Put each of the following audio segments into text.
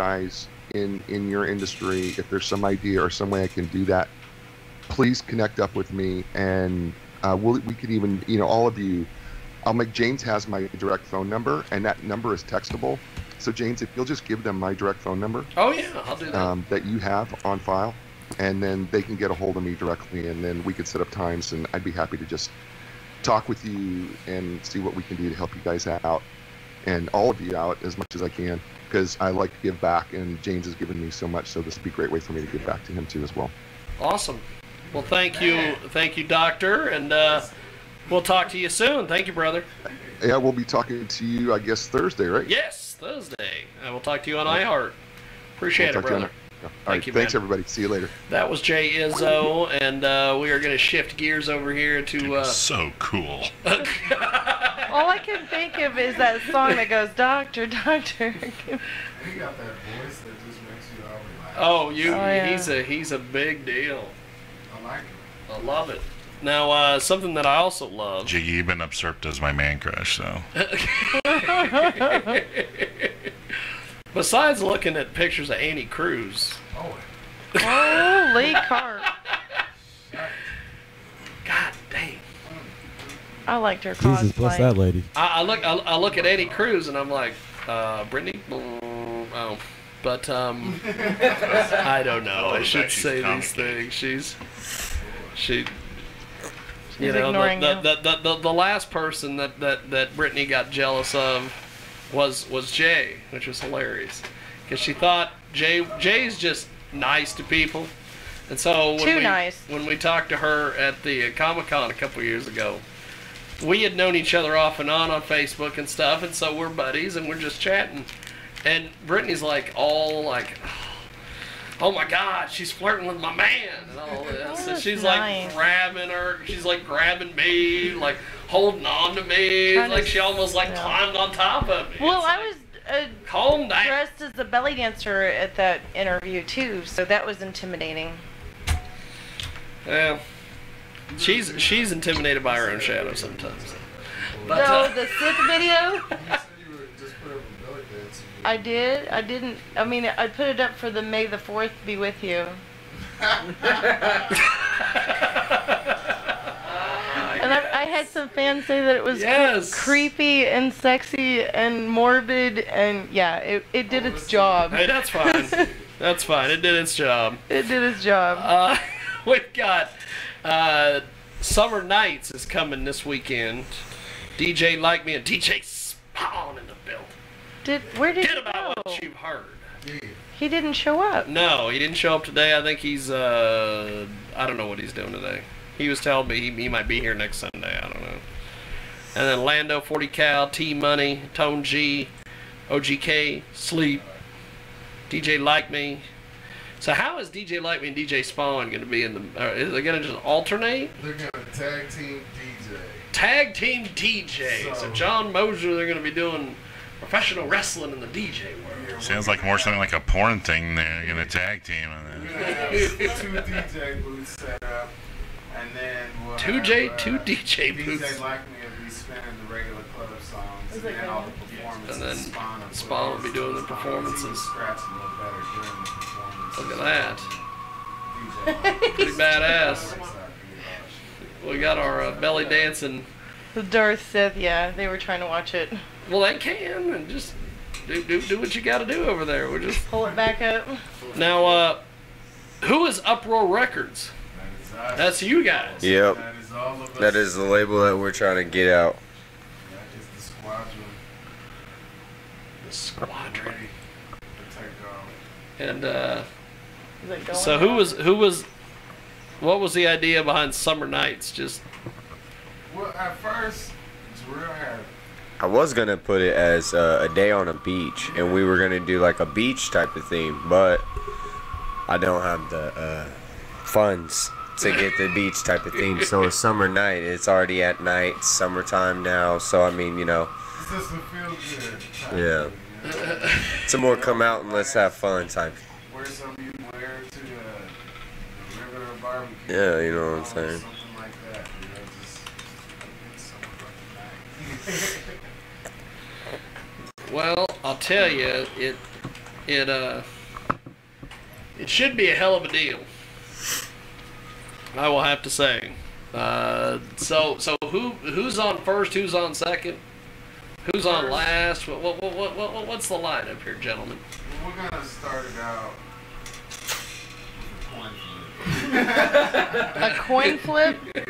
guys in your industry, if there's some idea or some way I can do that, please connect up with me, and we could even, all of you. James has my direct phone number, and that number is textable. So James, if you'll just give them my direct phone number. Oh yeah, I'll do that. That you have on file, and then they can get a hold of me directly, and then we could set up times, and I'd be happy to just talk with you and see what we can do to help you guys out, and all of you out as much as I can, because I like to give back, and James has given me so much, so this would be a great way for me to give back to him too as well. Awesome. Well, thank you, Doctor, and we'll talk to you soon. Thank you, brother. Yeah, we'll be talking to you, I guess, Thursday, right? Yes, Thursday. I will talk to you on iHeart. Appreciate it, brother. Thank you, thanks, everybody. See you later. That was Jay Izzo, and we are going to shift gears over here to... So cool. All I can think of is that song that goes, Doctor, Doctor. He got that voice that just makes you all relax. Oh, yeah. He's a big deal. I like it. I love it. Now, something that I also love. Jiggy, you've been usurped as my man crush, so. Besides looking at pictures of Annie Cruz. Oh. Holy carp. God dang. I liked her cosplay. Jesus bless that lady. I look at Annie Cruz and I'm like, Brittany? Oh. But, I don't know. I should say these things. She's you know, the last person that Brittany got jealous of was Jay, which was hilarious, because she thought Jay's just nice to people, and so when we talked to her at the Comic-Con a couple years ago, we had known each other off and on Facebook and stuff, and so we're buddies and we're just chatting, and Brittany's like all like, oh my God, she's flirting with my man and all this. And she's like grabbing her. She's like grabbing me, like holding on to me. Like she almost like climbed on top of me. Well, I was calm down. Dressed as a belly dancer at that interview too, so that was intimidating. Yeah, she's intimidated by her own shadow sometimes. But, no, the sick video. I did. I didn't. I mean, I put it up for the May the 4th be with you. And I had some fans say that it was creepy and sexy and morbid, and yeah, it did its job. Hey, that's fine. That's fine. It did its job. It did its job. We've got Summer Nights is coming this weekend. DJ Like Me and DJ Spawn in the building. Where did he about go? What you've heard. He didn't show up. No, he didn't show up today. I think he's I don't know what he's doing today. He was telling me he might be here next Sunday. I don't know. And then Lando, 40 Cal, T Money, Tone G, OGK, Sleep, DJ Like Me. So how is DJ Like Me and DJ Spawn going to be in the? Is they going to just alternate? They're going to tag team DJ. Tag team DJ. So John Moser, they're going to be doing professional wrestling in the DJ world. Sounds like more something like a porn thing. They're gonna tag team on that. We're gonna have 2 DJ booths set up, and then we'll two have, DJ booths. DJ Like Me will be spinning the regular club songs, and then all the performances. And then Spawn will be doing the performances. Look at that. Pretty badass. We got our belly dancing. The Darth Sith, yeah, they were trying to watch it. Well, they can, and just do what you got to do over there. We're just pull it back up. Now, who is Uproar Records? That's you guys. Yep. That is the label that we're trying to get out. That is the squadron. The squadron. And so what was the idea behind Summer Nights? Just well, at first, Jarrell had. I was gonna put it as a day on a beach, and we were gonna do like a beach type of theme, but I don't have the funds to get the beach type of theme. So a summer night, it's already at night, summertime now. So I mean, you know, it's just a feel good. Yeah, it's a more come out and let's have fun type. Wear something you wear to the river or barbecue. Yeah, you know what I'm saying. Something like that. You know, just it's summer night. Well, I'll tell you, it should be a hell of a deal. I will have to say. So who's on first? Who's on second? Who's on last? What's the lineup here, gentlemen? We're gonna start it out. A coin flip? Yeah,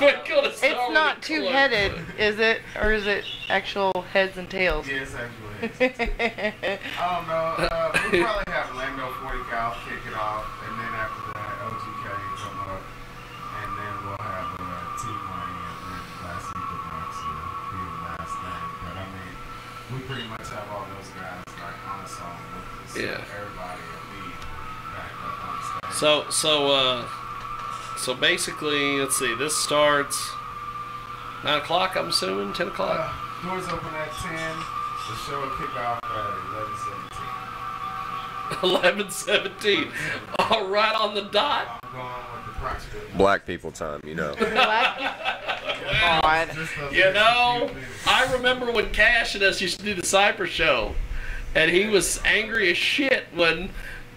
It's not two-headed, is it? Or is it actual heads and tails? Yeah, it's actual heads. I don't know. We'll probably have Lando 40 Cal kick it off, and then after that, OGK come up, and then we'll have Team Money and then last Equinox be the last thing. But I mean, we pretty much have all those guys like on a song with us. Yeah. Everybody will be back up on stage. So basically, let's see. This starts 9 o'clock. I'm assuming 10 o'clock. Doors open at 10. The show will kick off at 11:17. All right on the dot. I'm going with the approximate. Black people time, you know. You know, I remember when Cash and us used to do the Cypher show, and he was angry as shit when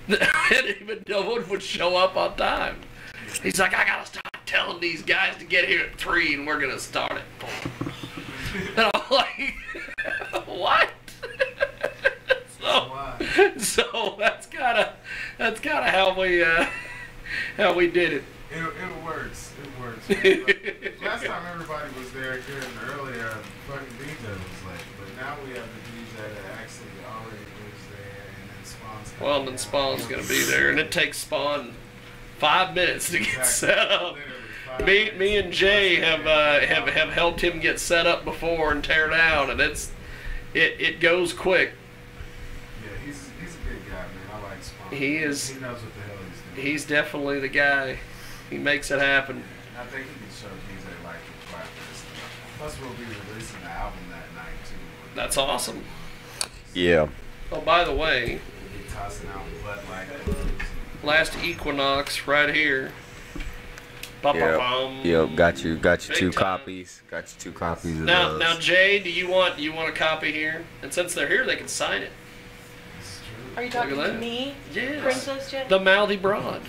even no one would show up on time. He's like, I gotta stop telling these guys to get here at 3 and we're gonna start at 4. And I'm like, what? So that's kinda how we did it. It works. Last time everybody was there good and earlier, fucking DJ was late. But now we have the DJ that actually already was there, and then Spawn's coming. Well, then Spawn's gonna be there, and it takes Spawn 5 minutes to get set up. Me and Jay have helped him get set up before and tear down, and it goes quick. Yeah, he's a good guy, man. I like Spawn. He is. He knows what the hell he's doing. He's definitely the guy. He makes it happen. I think he can show DJ like the practice. Plus, we'll be releasing the album that night too. That's awesome. Yeah. Oh, by the way, We'll be tossing out Bud Light. last Equinox right here. Yep. Got you Big 2 time. copies. Got you 2 copies of Now, those. now, Jay, do you want a copy here? And since they're here, they can sign it. Are you Look at talking to that. me, Yes. Princess Jen? The mouthy broad.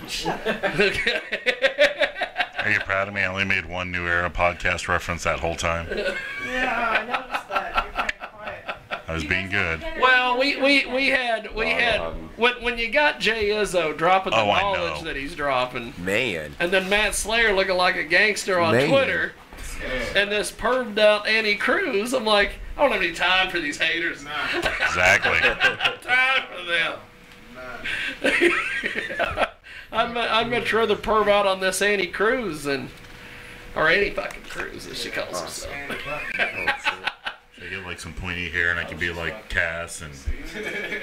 Are you proud of me? I only made one New Era podcast reference that whole time. Yeah, I noticed that. You're kind of quiet. I was being good. Well, we had when you got Jay Izzo dropping the knowledge that he's dropping, Man. and then Matt Slayer looking like a gangster on Man. Twitter, and this perved out Annie Cruz, I'm like, I don't have any time for these haters. Exactly. Time for them. I'd much rather perv out on this Annie Cruz than, or Annie fucking Cruz as she calls herself. I get like some pointy hair and I can be like Cass and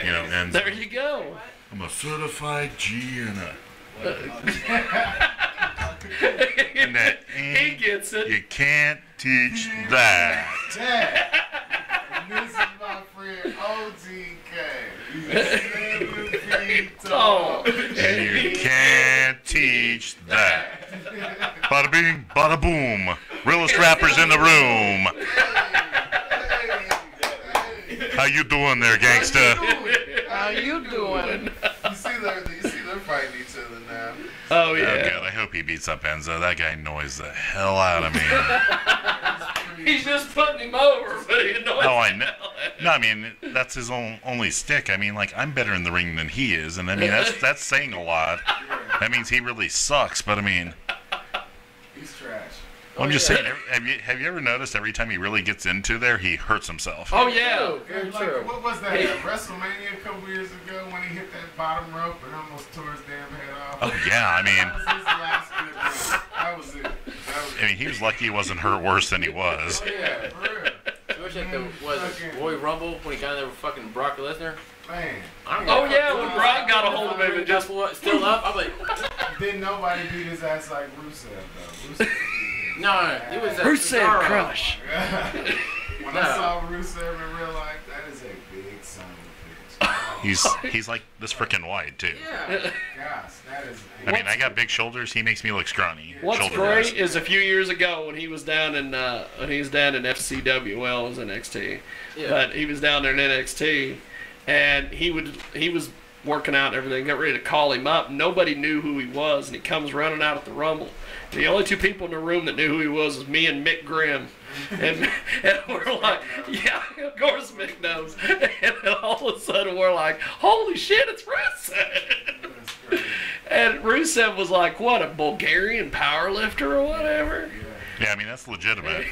and There you go. I'm a certified G and that He gets it. you can't teach that. This is my friend OGK. 7 feet tall. And you can't teach that. Bada bing, bada boom. Realest rappers in the room. How you doing there, gangsta? How you doing? You see they're fighting each other now. Oh Oh, yeah. God, I hope he beats up Enzo. That guy annoys the hell out of me. He's just putting him over, but he annoys Oh, I know. No, I mean, that's his only stick. I mean, like, I'm better in the ring than he is, and I mean, that's saying a lot. That means he really sucks, but I mean... He's trash. I'm just saying, have you ever noticed every time he really gets into there, he hurts himself? Oh yeah. Like, what was that? WrestleMania a couple years ago when he hit that bottom rope and almost tore his damn head off? Oh, yeah, I mean... That was his last good run. That was it. I mean, he was lucky he wasn't hurt worse than he was. Yeah, for real. You wish that was Royal Rumble when he got in there with fucking Brock Lesnar? Man. Oh yeah, when Brock got a hold of him and just still up, I'm like, Didn't nobody beat his ass like Rusev, though. Rusev beat him. no, he was a Rusev Cesaro. Crush. When I saw Rusev in real life, that is a big son of a bitch. He's like this freaking wide, too. Yeah. Gosh, that is. I mean, I got big shoulders. He makes me look scrawny. What's shoulder-wise. great is a few years ago when he was down in FCW, well, it was NXT, Yeah. but he was down there in NXT, and he was working out and everything, got ready to call him up. Nobody knew who he was, and he comes running out at the Rumble. The only two people in the room that knew who he was me and Mick Grimm. And we're like, yeah, of course Mick knows. And then all of a sudden we're like, holy shit, it's Rusev. And Rusev was like, what, a Bulgarian power lifter or whatever? Yeah, I mean, that's legitimate.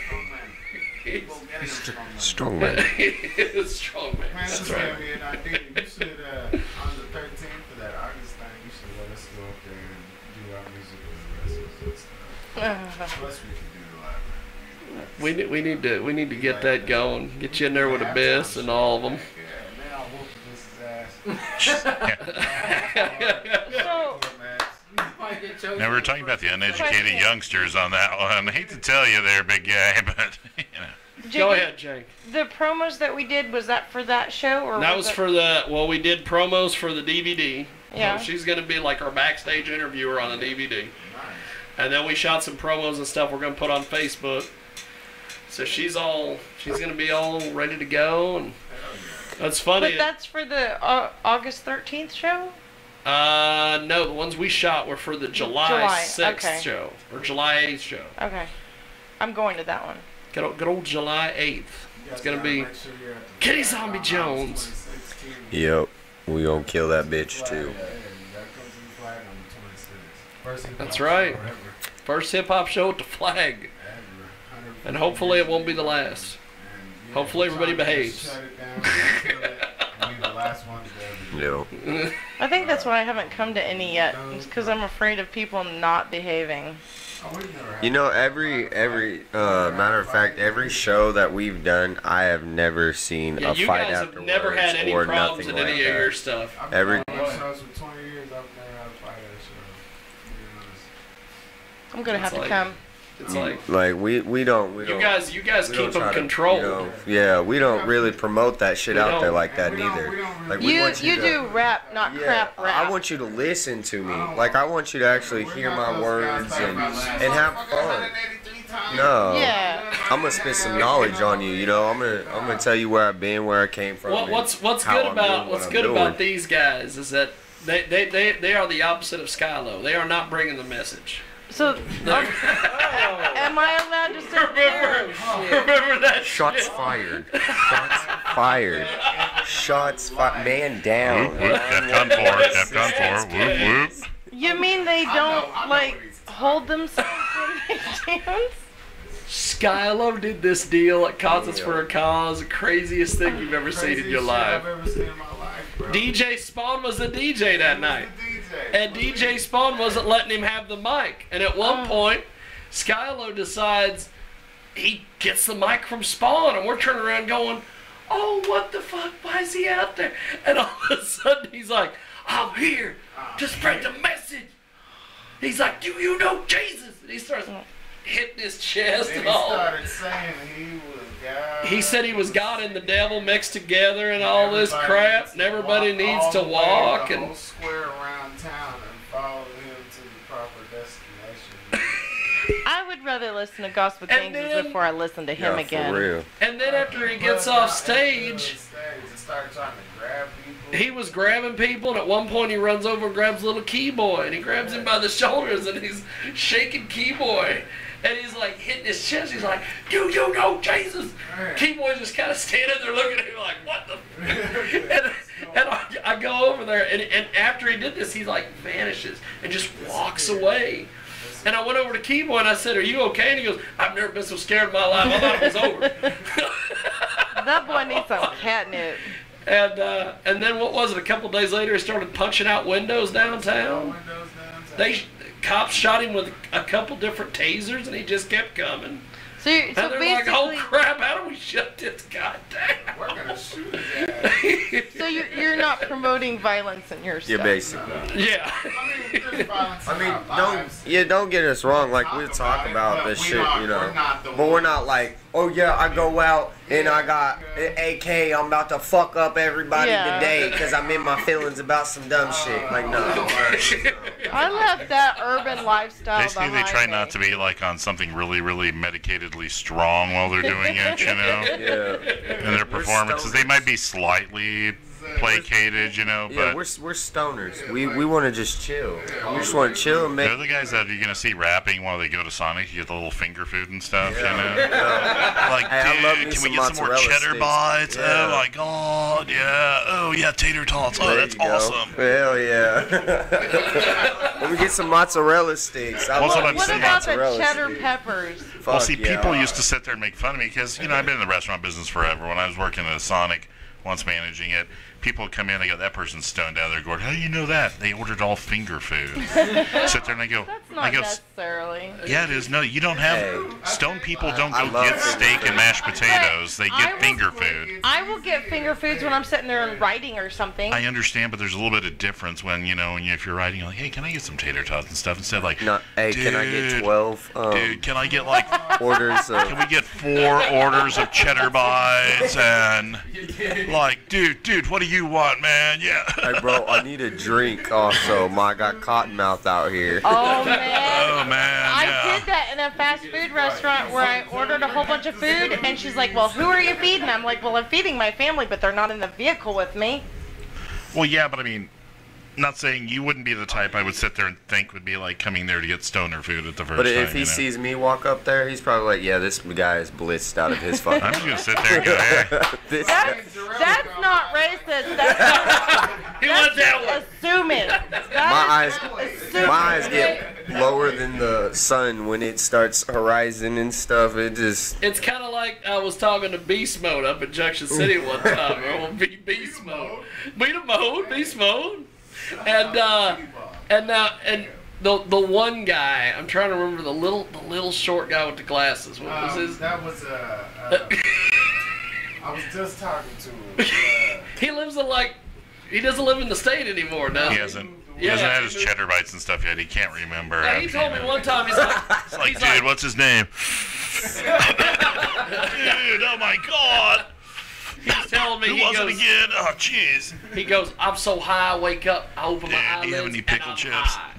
Strong man. He's strong man. That's right. Me an idea. You should, on the 13th for that August thing, you should let us go up there and do our music with the wrestlers and stuff. Plus, we can do the live. We need to get that going. Get you in there with Abyss and all of them. Yeah, man, I'll whoop Abyss's ass. Now, we're talking about the uneducated youngsters on that one. I hate to tell you there, big guy, but, you know. Jiggy, Go ahead, Jake. The promos that we did, was that for that show? Or That was for we did promos for the DVD. Yeah. So she's going to be like our backstage interviewer on the DVD. And then we shot some promos and stuff we're going to put on Facebook. So she's going to be all ready to go. And that's funny. But that's for the August 13th show? No, the ones we shot were for the July 6th show. Or July 8th show. Okay. I'm going to that one. Good old July 8th. It's going to be Kitty Zombie Jones. Yep. We gonna kill that bitch too. That's right. First hip-hop show at the Flag. And hopefully it won't be the last. Hopefully everybody behaves. Yep. I think that's why I haven't come to any yet. It's because I'm afraid of people not behaving. You know, every matter of fact, every show that we've done, I have never seen a you fight guys have afterwards never had any or problems nothing in like any that. of your stuff. Every shows for 20 years, I've never had a fight at a show. I'm gonna have to come. It's like we don't. you guys keep them controlled. Yeah, we don't really promote that shit out there like that We don't neither. really- Like we want You to, do rap, not crap rap. I want you to listen to me. Like I want you to actually hear my words and have fun. No. Yeah. I'm gonna spit some knowledge on you. You know, I'm gonna tell you where I've been, where I came from. What's how good I'm about doing what what's I'm good doing. about these guys is that they are the opposite of Skylo. They are not bringing the message. So, am I allowed to say Remember that Shots shit? fired. Shots fired. Shots fired. Man down. Whoop, whoop. Defcon 4. Whoop, whoop. You mean they don't, hold themselves when they dance? Skylo did this deal at Concerts for a Cause, the craziest thing you've ever seen in your life. I've ever seen in my life, bro. DJ Spawn was the DJ that night. And DJ Spawn wasn't letting him have the mic. And at one point, Skylo decides he gets the mic from Spawn, and we're turning around going, oh, what the fuck? Why is he out there? And all of a sudden, he's like, I'm here to spread the message. He's like, do you know Jesus? And he starts hitting his chest and all. Started saying he was God. He said he was God and the devil mixed together and all this crap, and everybody needs to walk the and whole square around town and follow him to the proper destination. I would rather listen to Gospel And Kings then- before I listen to him again. For real. And then after he gets off stage, and started trying to grab people. he was grabbing people, and at one point he runs over and grabs little Keyboy, and he grabs him by the shoulders, and he's shaking Keyboy. And he's like hitting his chest. He's like, do you know Jesus? Keyboy's just kind of standing there looking at him like, what the? and I go over there, and after he did this, he like vanishes and just walks away. And I went over to Keyboy and I said, are you okay? And he goes, I've never been so scared in my life. I thought it was over. That boy needs some catnip. And then what was it? A couple days later, he started punching out windows downtown. Cops shot him with a couple different tasers, and he just kept coming. So And they're like, oh basically, crap, how do we shut this guy down? We're gonna shoot his ass. so you're not promoting violence in your stuff. Yeah, basically. Yeah. Don't get us wrong. Like we talk about this shit, you know, but we're not like, oh yeah, I go out and I got an AK. I'm about to fuck up everybody today because I'm in my feelings about some dumb shit. Like no. I left that urban lifestyle Basically, they behind try me. not to be like on something really, really medicatedly strong while they're doing it, you know. Yeah. And their performances, they might be slightly placated, you know. Yeah, But we're stoners. We want to just chill. We just want to chill and make. they're the guys that you're gonna see rapping while they go to Sonic. You get the little finger food and stuff, you know. Like, Hey, I love me dude, can some we get some more mozzarella cheddar sticks. bites? Yeah. Oh my god, yeah. Oh yeah, tater tots. Oh, There that's you go. awesome. Hell yeah. Let me get some mozzarella sticks. I What's love what I'm me What some saying? about the mozzarella cheddar sticks. peppers? Well, Fuck see, yeah. people used to sit there and make fun of me because, you know, I've been in the restaurant business forever. When I was working at a Sonic, once managing it, people would come in, they go, that person's stoned out of their gourd. How do you know that? They ordered all finger food. Sit there and I go, That's not necessarily. yeah, it is. No, you don't have, stoned people don't I go love get finger steak and mashed potatoes. They I get will- finger food. I will get finger foods when I'm sitting there and writing or something. I understand, but there's a little bit of difference when, you know, if you're writing, you're like, hey, can I get some tater tots and stuff? Instead of like, No, hey, can I get "Dude, 12 dude, can I get like, orders of... can we get 4 orders of cheddar bites and like, dude, what do you want, man? Yeah. Hey, bro, I need a drink also. I got cottonmouth out here. Oh man. Oh man, I yeah. did that in a fast food restaurant where I ordered a whole bunch of food, and she's like, well, who are you feeding? I'm like, well, I'm feeding my family, but they're not in the vehicle with me. Well, yeah, but I mean, not saying you wouldn't be the type I would sit there and think would be like coming there to get stoner food at the first But time. if he you know? sees me walk up there, he's probably like, yeah, this guy is blitzed out of his fucking... I'm just gonna sit there and go, hey. This guy- That's not racist. That's He wants that one. assuming. my eyes get lower than the sun when it starts horizon and stuff. It just... It's kind of like I was talking to Beast Mode up in Junction City one time. I want to be Beast Mode. Beast Mode. And the one guy, I'm trying to remember the little short guy with the glasses. What was his? That was I was just talking to him. He lives in he doesn't live in the state anymore now. He hasn't had his cheddar bites and stuff yet. He can't remember. Yeah, he told me one time, he's like, It's like, dude, what's his name? Dude, oh my god. he's telling me, Who was it again? Oh, jeez. he goes, I'm so high, I wake up, I open my Dude, eyelids, do you have any and pickle I'm chips? high.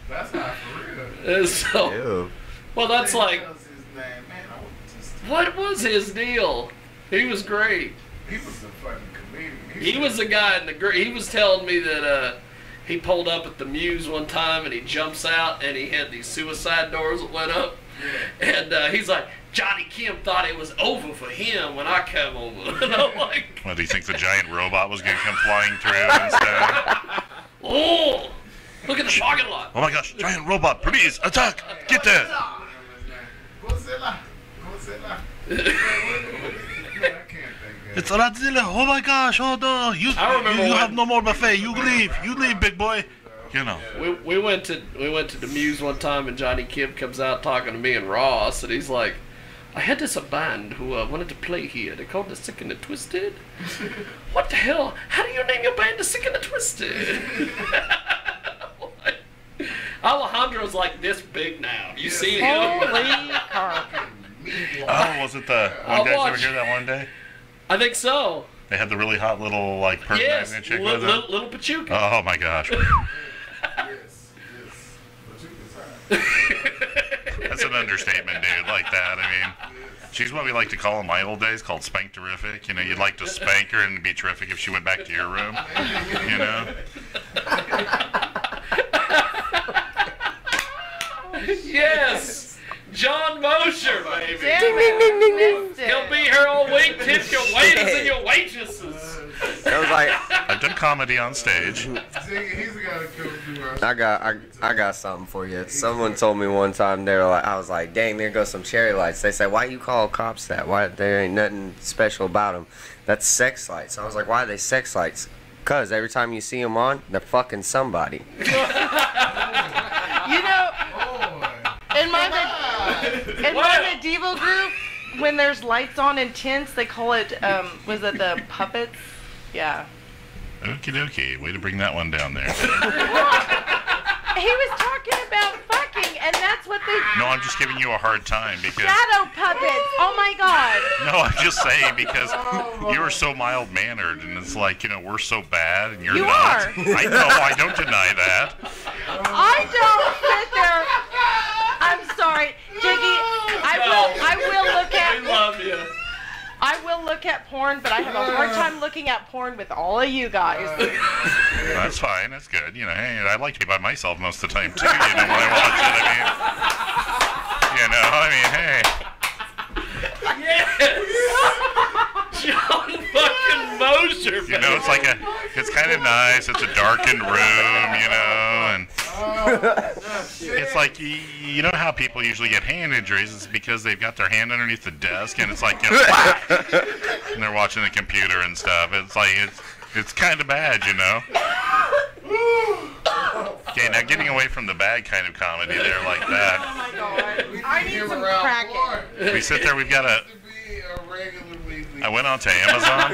That's not for real. So, Ew. well, that's like, That was his name, man. I was just, what was his deal? He was great. he was a fucking comedian. He was the guy in the he was telling me that he pulled up at the Muse one time and he jumps out and he had these suicide doors that went up. And he's like, Johnny Kim thought it was over for him when I come over. And I'm like, What, do you think the giant robot was going to come flying through and stuff? oh, look at the parking lot. Oh my gosh, giant robot, please, attack! Get there! Godzilla. I can't think of it. It's Godzilla, oh my gosh, oh no, you remember when- have no more buffet, you leave, big boy. You know. We went to the Muse one time and Johnny Kim comes out talking to me and Ross and he's like, I had this band who wanted to play here. They called the Sick and the Twisted. What the hell? How do you name your band the Sick and the Twisted? Alejandro's like this big now. You see him? Holy crap. Oh, was it the I'll one guys over watch. here that one day? I think so. They had the really hot little like perk Yes, magnet chick with them. little Pachuca. Oh my gosh. Yes. But you can sign. That's an understatement, dude, like that. I mean, she's what we like to call in my old days, called spank-terrific. You know, you'd like to spank her and it'd be terrific if she went back to your room. You know? Yes! John Mosher, baby. Damn it. He'll be here all week, tip your waiters and your waitresses. I was like, I've done comedy on stage. See, he's got to come do our I got something for you. Someone told me one time, they were like, I was like, dang, there goes some cherry lights. They said, why you call cops that? Why, there ain't nothing special about them. That's sex lights. I was like, why are they sex lights? Because every time you see them on, they're fucking somebody. You know, in my medieval group, when there's lights on in tents, they call it, was it the puppets? Yeah. Okie dokie. Way to bring that one down there. He was talking about fucking, and that's what they... No, I'm just giving you a hard time because... Shadow puppets! Oh my god! No, I'm just saying because you're so mild-mannered and it's like, you know, we're so bad and you're You not. are. I know, I don't deny that. I don't sit there... I'm sorry. Jiggy, I will look We at... love you. I will to look at porn, but I have a hard time looking at porn with all of you guys. That's fine. That's good. You know, hey, I like to be by myself most of the time too. You know, when I watch it, I mean, you know, Yes. John fucking Moser. you know, it's kind of nice. It's a darkened room, you know, and it's like, you know how people usually get hand injuries? It's because they've got their hand underneath the desk, and it's like, you know, and they're watching the computer and stuff. It's like, it's kind of bad, you know. Okay, now getting away from the bad kind of comedy there like that. Oh my god. I need some Kraken. We sit there, we've got I went on to Amazon,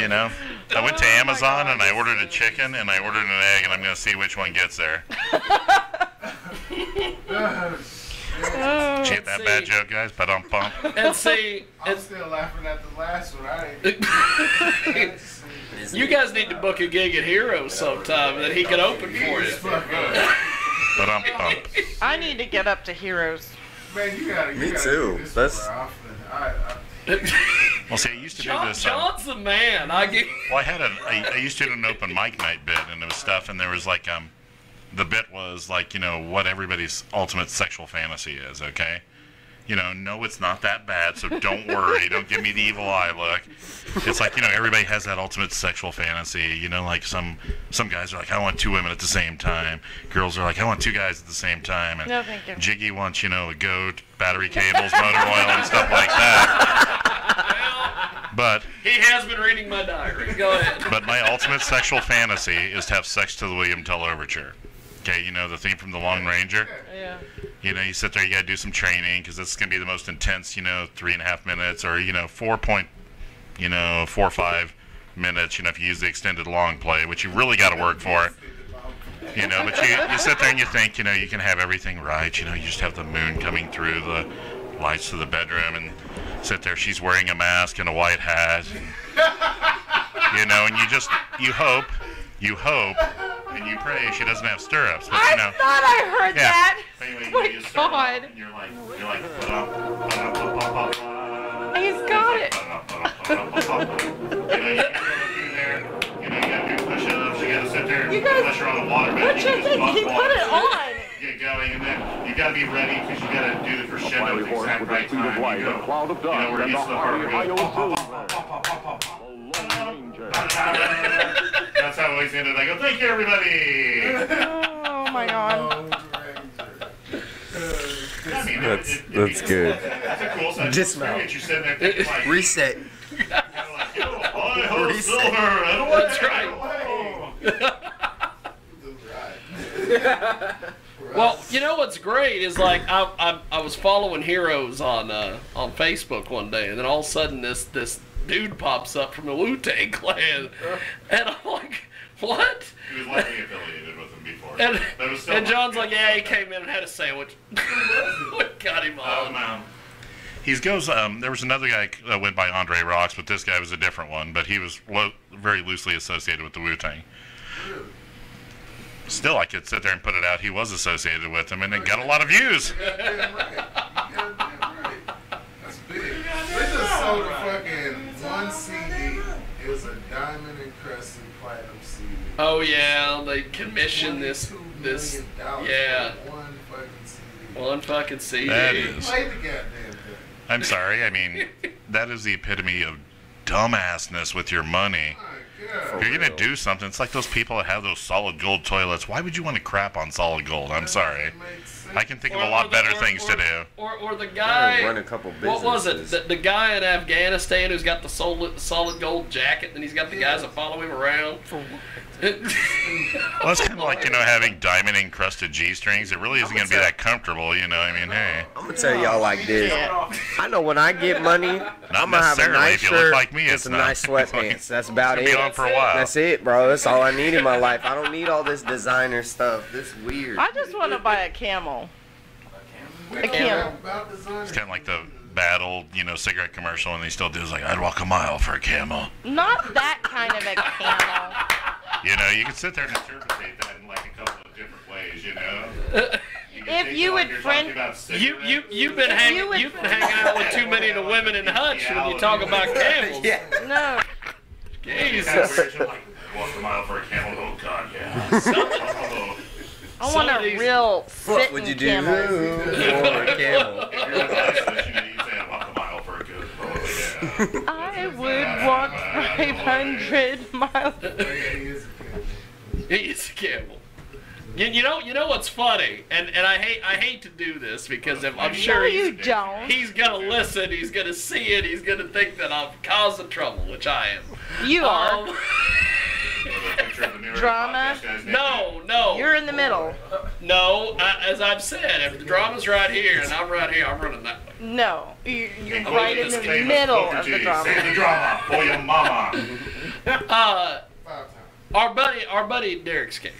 you know. I went to Amazon and I ordered a chicken and I ordered an egg, and I'm going to see which one gets there. Did you get that bad joke, guys? Ba-dum-bum. And see, I'm still laughing at the last one. You guys need to book a gig at Heroes sometime that he can open for you. Ba-dum-bum. I need to get up to Heroes. Man, you gotta Me too. That's. Well, see, I used to do this. John's the man. I used to do an open mic night bit, and there was stuff, and there was like, the bit was like, you know, what everybody's ultimate sexual fantasy is, okay? You know, no, it's not that bad, so don't worry. Don't give me the evil eye look. It's like, you know, everybody has that ultimate sexual fantasy. You know, like some guys are like, I want 2 women at the same time. Girls are like, I want 2 guys at the same time. And no, thank you. Jiggy wants, you know, a goat, battery cables, motor oil, and stuff like that. But he has been reading my diary. Go ahead. But my ultimate sexual fantasy is to have sex to the William Tell Overture. Okay, you know the theme from The Lone Ranger? Yeah. You know, you sit there, you got to do some training, because this is going to be the most intense, you know, 3.5 minutes, or, you know, 4 or 5 minutes, you know, if you use the extended long play, which you really got to work for. You know, but you sit there and you think, you know, you can have everything right. You know, you just have the moon coming through the lights to the bedroom, and sit there, she's wearing a mask and a white hat. And, you know, and you hope, and you pray she doesn't have stirrups. But, you know, I thought I heard that. Anyway, Oh you my start god. off, and you're like, He's got it. You know, you gotta go through there. You know, you gotta do push-ups. You gotta sit there. You guys, unless you're on the water bed, what you you just think? bump He water. put it on. Get going, and then you gotta be ready, because you gotta do the crescendo at the exact right time. You go, you know, where it gets to the part where it goes, That's how it always ended. I go, thank you, everybody. Oh my god. I mean, That's good. It's a cool side Dismount. experience. You're sitting there thinking, like, Reset. kind of like, yo, I hold silver. That's right. Well, you know what's great is like I was following Heroes on Facebook one day, and then all of a sudden this dude pops up from the Wu-Tang Clan, and I'm like, what? He was likely affiliated with him before. And John's like, yeah, he came in and had a sandwich. We got him on. He goes. There was another guy that went by Andre Rocks, but this guy was a different one. But he was very loosely associated with the Wu-Tang. Still, I could sit there and put it out. He was associated with them, and it got a lot of views. That's big. They just sold a fucking one CD. It was a diamond encrusted platinum CD. Oh yeah, they commissioned this. Yeah. One fucking CD. One fucking CD. That is. Play the goddamn thing. I'm sorry. I mean, that is the epitome of dumbassness with your money. If you're gonna do something, it's like those people that have those solid gold toilets. Why would you want to crap on solid gold? I'm sorry. I can think of a lot better things to do. Or the guy. Run a couple What was businesses. it? The guy in Afghanistan who's got the solid gold jacket, and he's got the guys that follow him around. Well, it's kind of like, you know, having diamond encrusted G-strings. It really isn't going to be that comfortable, you know. I mean, hey. I'm gonna tell y'all like this. I know when I get money, I'm gonna have a necessarily. nice If you look shirt like me, and it's some not. nice sweatpants. That's about It's it. gonna be on for a while. That's it, bro. That's all I need in my life. I don't need all this designer stuff. This weird. I just want to buy a camel. A camel. It's kind of like the bad old, you know, cigarette commercial, and they still do. It's like, I'd walk a mile for a camel. Not that kind of a camel. You know, you can sit there and interpretate that in like a couple of different ways, you know. You If you would friend, you've been hanging out with too many of the women in Hutch when you talk about camels. Yeah. no. Jesus. Walk a mile for a camel. Oh God, yeah. I want a real What sitting would you do camel. for a camel? I would walk 500 miles. He's a camel. You know what's funny, and I hate to do this because I'm sure No, you don't. he's gonna listen, he's gonna see it, he's gonna think that I'm causing trouble, which I am. You are. Drama? No. You're in the middle. No, as I've said, if the drama's right here and I'm right here, I'm running that way. No, you're right in the middle of the drama. Say the drama for your mama. Our buddy Derek's Cave.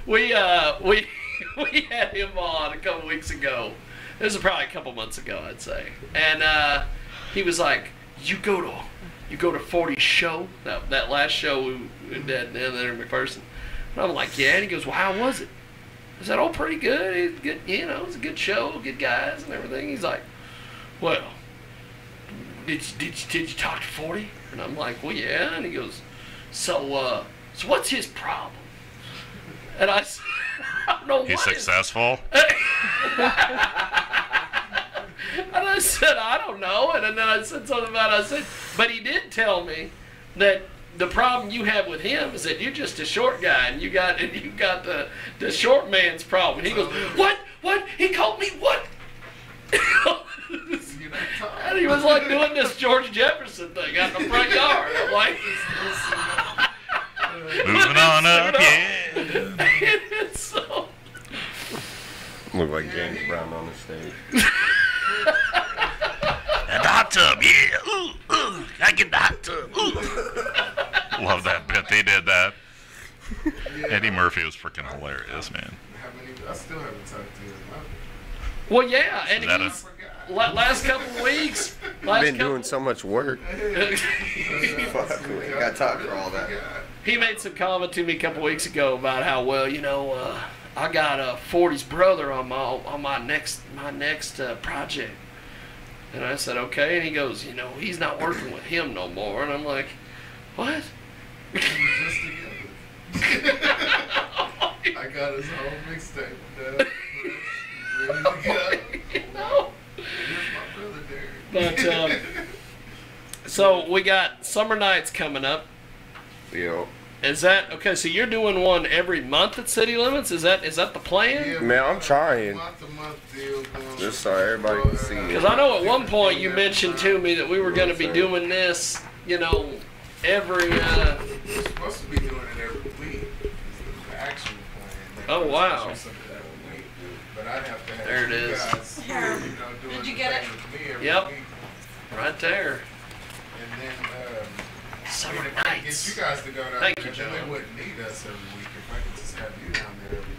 We had him on a couple weeks ago. This was probably a couple months ago, I'd say. And he was like, "You go to 40's show, that last show we did there in McPherson." And I'm like, "Yeah." And he goes, "Well, how was it?" I said, "Oh, pretty good. It's good. It was a good show, good guys and everything." He's like, "Well, did you talk to 40?" And I'm like, "Well, yeah." And he goes, So what's his problem?" And I said, "I don't know what He's successful. And I said, "I don't know." And then I said something about it. I said, "But he did tell me that the problem you have with him is that you're just a short guy, and you got the short man's problem." And he goes, "What? He called me what?" And he was like doing this George Jefferson thing out in the front yard. I'm like, Moving on up, yeah. And so, Look like James Brown on the stage. And the hot tub, yeah. Ooh, I get the hot tub. Ooh. Love that bit. They did that. Eddie Murphy was freaking hilarious, man. I still haven't talked to him. well, yeah, and Is that he's last couple of weeks. You've been doing so much work. Fuck, we ain't got time for all that. He made some comment to me a couple weeks ago about how I got 40's brother on my next project. And I said, "Okay." And he goes, "He's not working with him no more." And I'm like, "What?" I got his whole mixtape, Dad. Ready to go. Here's my brother, Derek. But so we got summer nights coming up. Yo. Is that okay? So you're doing one every month at City Limits? Is that the plan? Yeah, Man, I'm trying. month-to-month deal going. Just so everybody can see it. Because I know at one point you mentioned to me that we were going to be doing this, every. We're supposed to be doing it every week. The action plan. Oh, wow. But I'd have to have There it you is. guys, doing Did you the get thing it? with me every Yep. week. Right there. And then, Summer if I could nights. get you guys to go down Thank there, you, then they John. wouldn't need us every week. If I could just have you down there every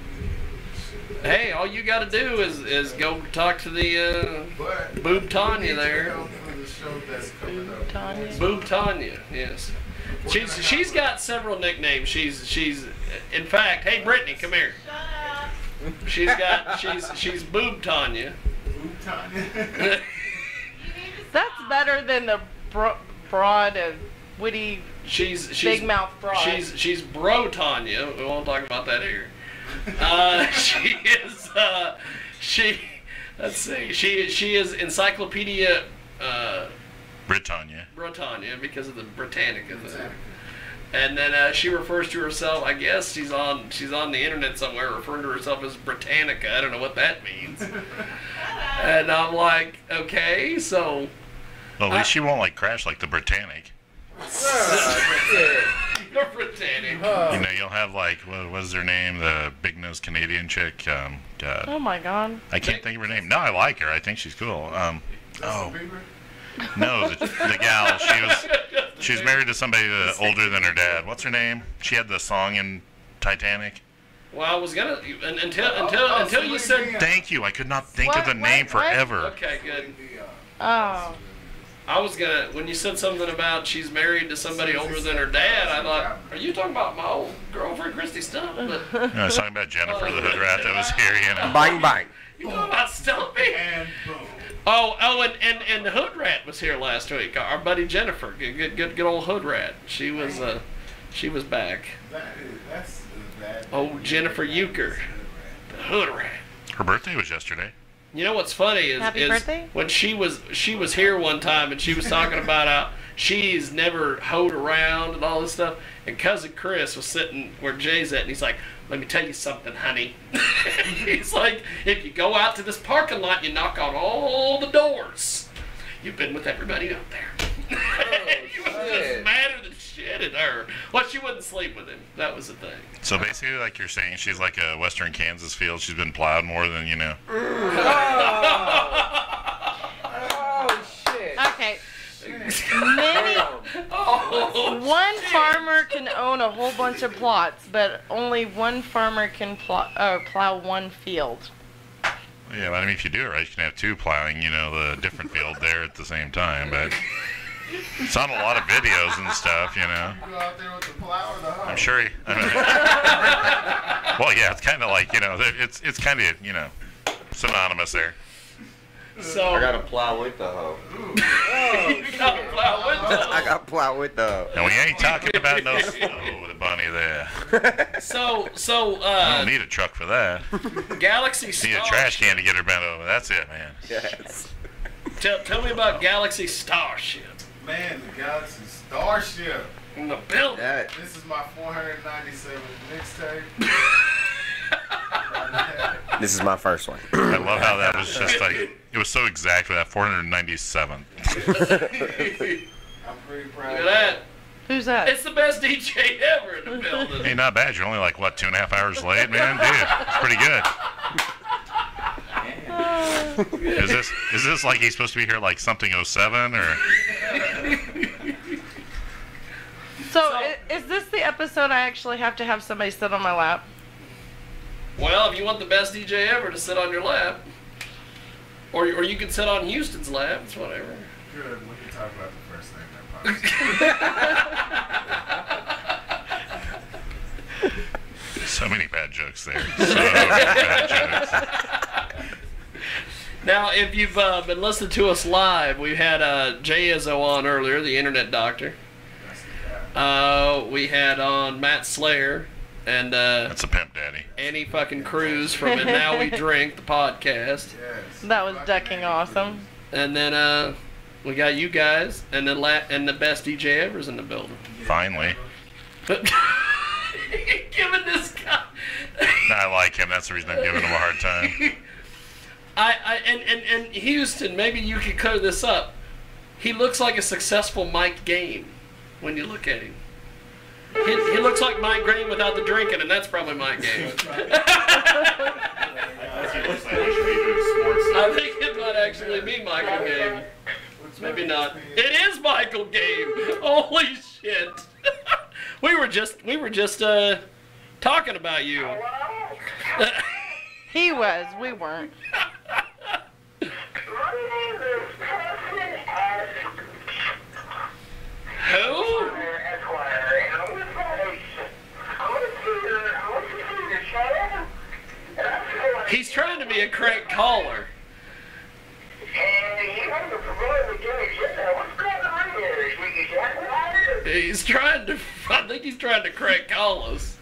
week. Hey, all you got to do is go talk to the But Boob Tanya we need there. you to help for the show that's coming up. Tanya. Boob Tanya. Yes. She's got several nicknames. She's in fact, hey Brittany, come here. She's Boob Tanya. Boob Tanya. That's better than the broad and witty She's big mouth broad. She's Bro Tanya. We won't talk about that here. She is let's see. She is Encyclopedia Britannia. Britannia because of the Britannica thing. And then she refers to herself, I guess she's on the internet somewhere referring to herself as Britannica. I don't know what that means. And I'm like, okay, so Well, at least she won't crash like the Britannic. the Britannica. You'll have what was their name? The big nose Canadian chick. God, Oh my God. I can't think of her name. No, I like her. I think she's cool. No, the gal. She was married to somebody older than her dad. What's her name? She had the song in Titanic. Well, I was gonna until you said. Thank you. I could not think of the name What? forever. Okay, good. Oh. I was gonna, when you said something about she's married to somebody older than her dad, I thought, are you talking about my old girlfriend, Christy Stump? But I was talking about Jennifer, the hood rat that was here, you know. Bang, bang. you talking about Stumpy? And boom. And the hood rat was here last week. Our buddy Jennifer, good old hood rat. She was back. That's bad. Oh, Jennifer Euchre, the hood rat. Her birthday was yesterday. You know what's funny is birthday? when she was here one time and she was talking about how she's never hoed around and all this stuff, and cousin Chris was sitting where Jay's at and he's like, let me tell you something, honey. He's like, if you go out to this parking lot, you knock on all the doors. You've been with everybody up there. He was just madder than shit at her. Well, she wouldn't sleep with him. That was the thing. So basically, like you're saying, she's like a western Kansas field. She's been plowed more than, you know. Oh, shit. Okay. One farmer can own a whole bunch of plots, but only one farmer can plow one field. Yeah, but I mean, if you do it right, you can have two plowing, you know, the different field there at the same time. But it's on a lot of videos and stuff, you know. You go out there with the plow or the hoe? I'm sure well, yeah, it's kind of like, you know, it's kind of, you know, synonymous there. So I got to plow with the hoe. you got to plow with them. I got to plow with the hoe. And we ain't talking about no snow with a bunny there. So I don't need a truck for that. Galaxy Need a Star. trash can to get her bent over. That's it, man. Yes. Tell me about Galaxy Starship Man, the Galaxy Starship. in the building. That, This is my 497 mixtape. this is my first one. I love how that was just like, it was so exact with that 497. I'm pretty proud. Look at that. Who's that? It's the best DJ ever in the building. Hey, not bad. You're only like, what, 2.5 hours late, man? Dude, it's pretty good. Is this like he's supposed to be here like something 07 or? So, is this the episode I actually have to have somebody sit on my lap? Well, if you want the best DJ ever to sit on your lap, or you can sit on Houston's lap, it's whatever. Good, we can talk about the first thing that pops. So many bad jokes there. So many bad jokes. Now, if you've been listening to us live, we had Jay Izzo on earlier, the internet doctor. We had on Matt Slayer and That's a pimp daddy. Annie fucking Cruz from And Now We Drink, the podcast. Yes. That was ducking awesome. And then we got you guys, and then and the best DJ ever's in the building. Finally. Giving this guy. I like him. That's the reason I'm giving him a hard time. And Houston, maybe you could clear this up. He looks like a successful Mike Game when you look at him. He looks like Mike Green without the drinking, and that's probably Mike Game. I think it might actually be Michael Game. Maybe not. It is Michael Game. Holy shit. We were just talking about you. He was. We weren't. Who? He's trying to be a crank caller. He's trying to. I think he's trying to crank call us.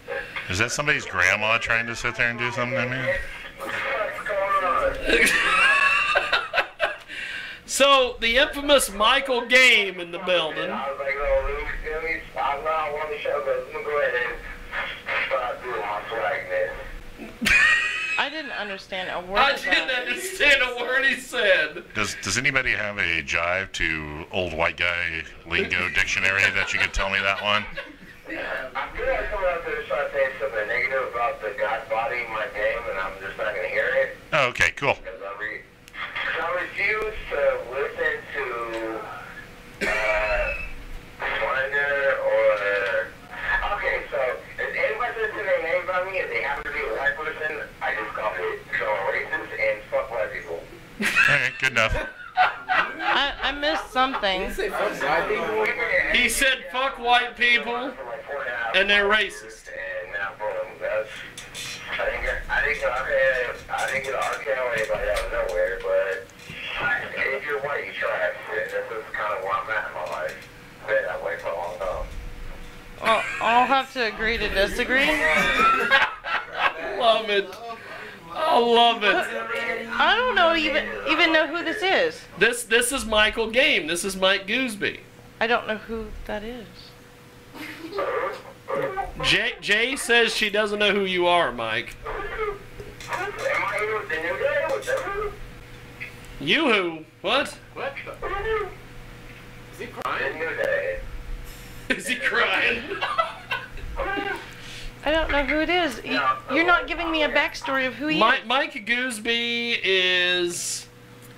Is that somebody's grandma trying to sit there and do something to me? So the infamous Michael Game in the building. I didn't understand a word. I of didn't that. understand a word he said. Does anybody have a jive to old white guy lingo dictionary that you could tell me that one? I feel like someone out there is trying to say something negative about the God body in my game, and I'm just not going to hear it. Oh, okay, cool. Because I refuse to listen to slander or... Okay, so if anybody says their name about me, if they happen to be a white person, I just call it racist and fuck white people. All right, good enough. I missed something. thing. He said, "Fuck white people," and they're racist. I didn't get an RKO or anybody out of nowhere, but if you're white, you trash. This is kind of where I'm at in my life. Been that way for a long time. Well, I'll have to agree to disagree. Love it. I love it. I don't know even know who this is. This is Michael Game. This is Mike Gooseby. I don't know who that is. Jay says she doesn't know who you are, Mike. Am I the new guy? What's that? You who? What? What? Is he The crying? new guy. Is he crying? I don't know who it is. You're not giving me a backstory of who he is. Mike Gooseby is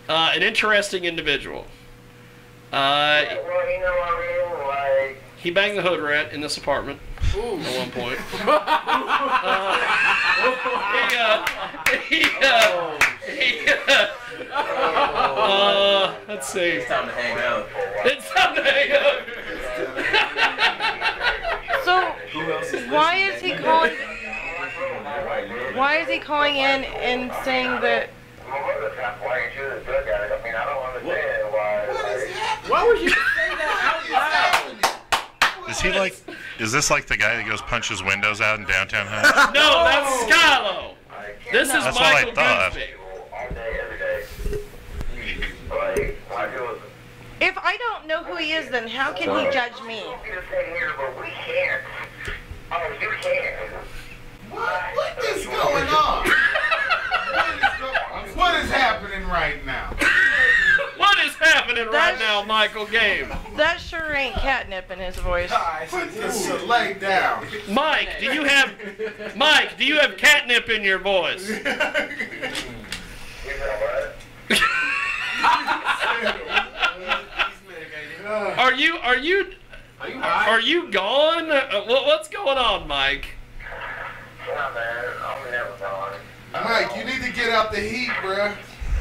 an interesting individual. Well, you know what I mean? Like, He banged the hood rat in this apartment at one point. Let's see. It's time to hang out. It's time to hang up. So Who else is why is he calling? Why is he calling in and saying that? my mother's half white and she was a drug addict. I mean, I don't understand why. Why would you say that out loud? Is he like? Is this like the guy that goes punches windows out in downtown Hunt? No, that's Skylo. This is That's what I Michael thought. Gooseby. All day, every day. Like, I feel If I don't know who he is, then how can he judge me? to say here, but we can't. Oh, you can't. What is going on? What is happening right now? What is happening right now, Michael Game? That sure ain't catnip in his voice. Put this lay down. Mike, do you have catnip in your voice? You know what? Are you Are you high? are you gone? What's going on, Mike? Yeah, man. I'm never gone. Mike, you need to get out the heat, bruh.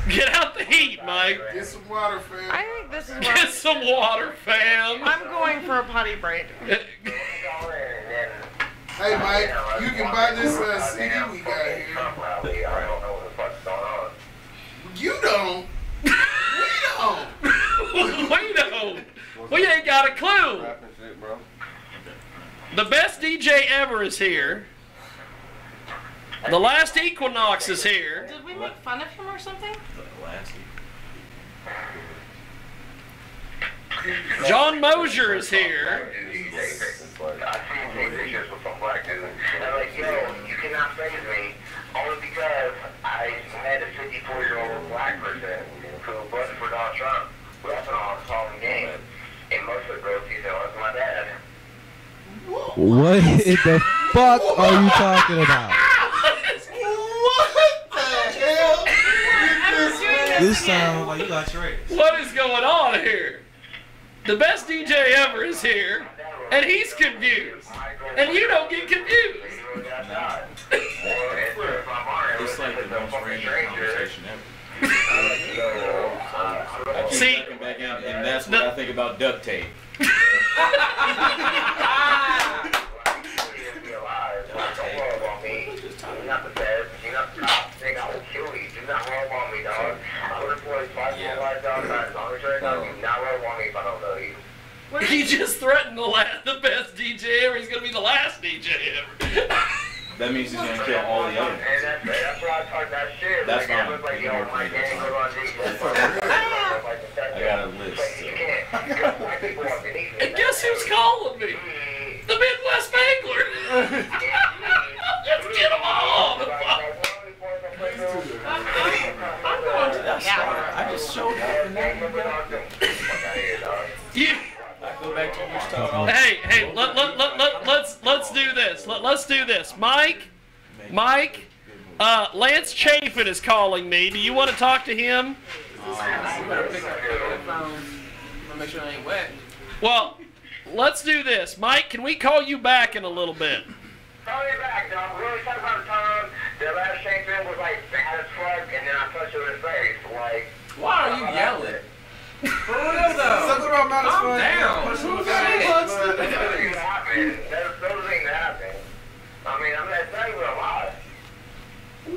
Get out the heat, Mike. Get some water, fam. I think this is Get where some water, fam. I'm going for a potty break. Hey, Mike, you can buy this CD we got here. Probably, I don't know what the fuck's going on. You don't. We don't. We ain't got a clue. The best DJ ever is here. The last Equinox is here. Did we make fun of him or something? John Mosier is here. I see pictures with some black dude. And I'm like, yo, you cannot phase me only because I met a 54-year-old black person who voted for Donald Trump. We also know how to solve the game. And most of the girls he said was my dad. What the fuck are you talking about? What the hell? This sounds like you got tricked. What is going on here? The best DJ ever is here, and he's confused. And you don't get confused. It's like the most random conversation ever. See, Back out, and that's what I think about duct tape. Not the best. You're not the top thing. I will kill you. Do not roll on me, dog. I would have played 5 more lives outside. As long as you're not, do not roll on me if I don't know you. he just threatened the best DJ ever. He's gonna be the last DJ ever. That means he's gonna kill all the others. And that's why I talk that shit. That's like, fine. I was like, yo, my gang goes on DJ. I got a list. You can't. Because black people are beneath me. And guess who's calling me? The Midwest Bangler. Let's get them all on the phone. I just showed up and now You, I go back to your stuff. hey, let's do this. Let's do this. Mike, Lance Chafin is calling me. Do you want to talk to him? You better pick up the phone. Make sure I ain't wet. Well, let's do this. Mike, can we call you back in a little bit? Call me back, dog. We always talk about the time the last champion was like bad as fuck, and then I touched her in the face. Like, Why are you yelling? For real though. Something about Mount Calm down. Who Those got things busted? happen. Those things happen. I mean, I'm not telling you a lot.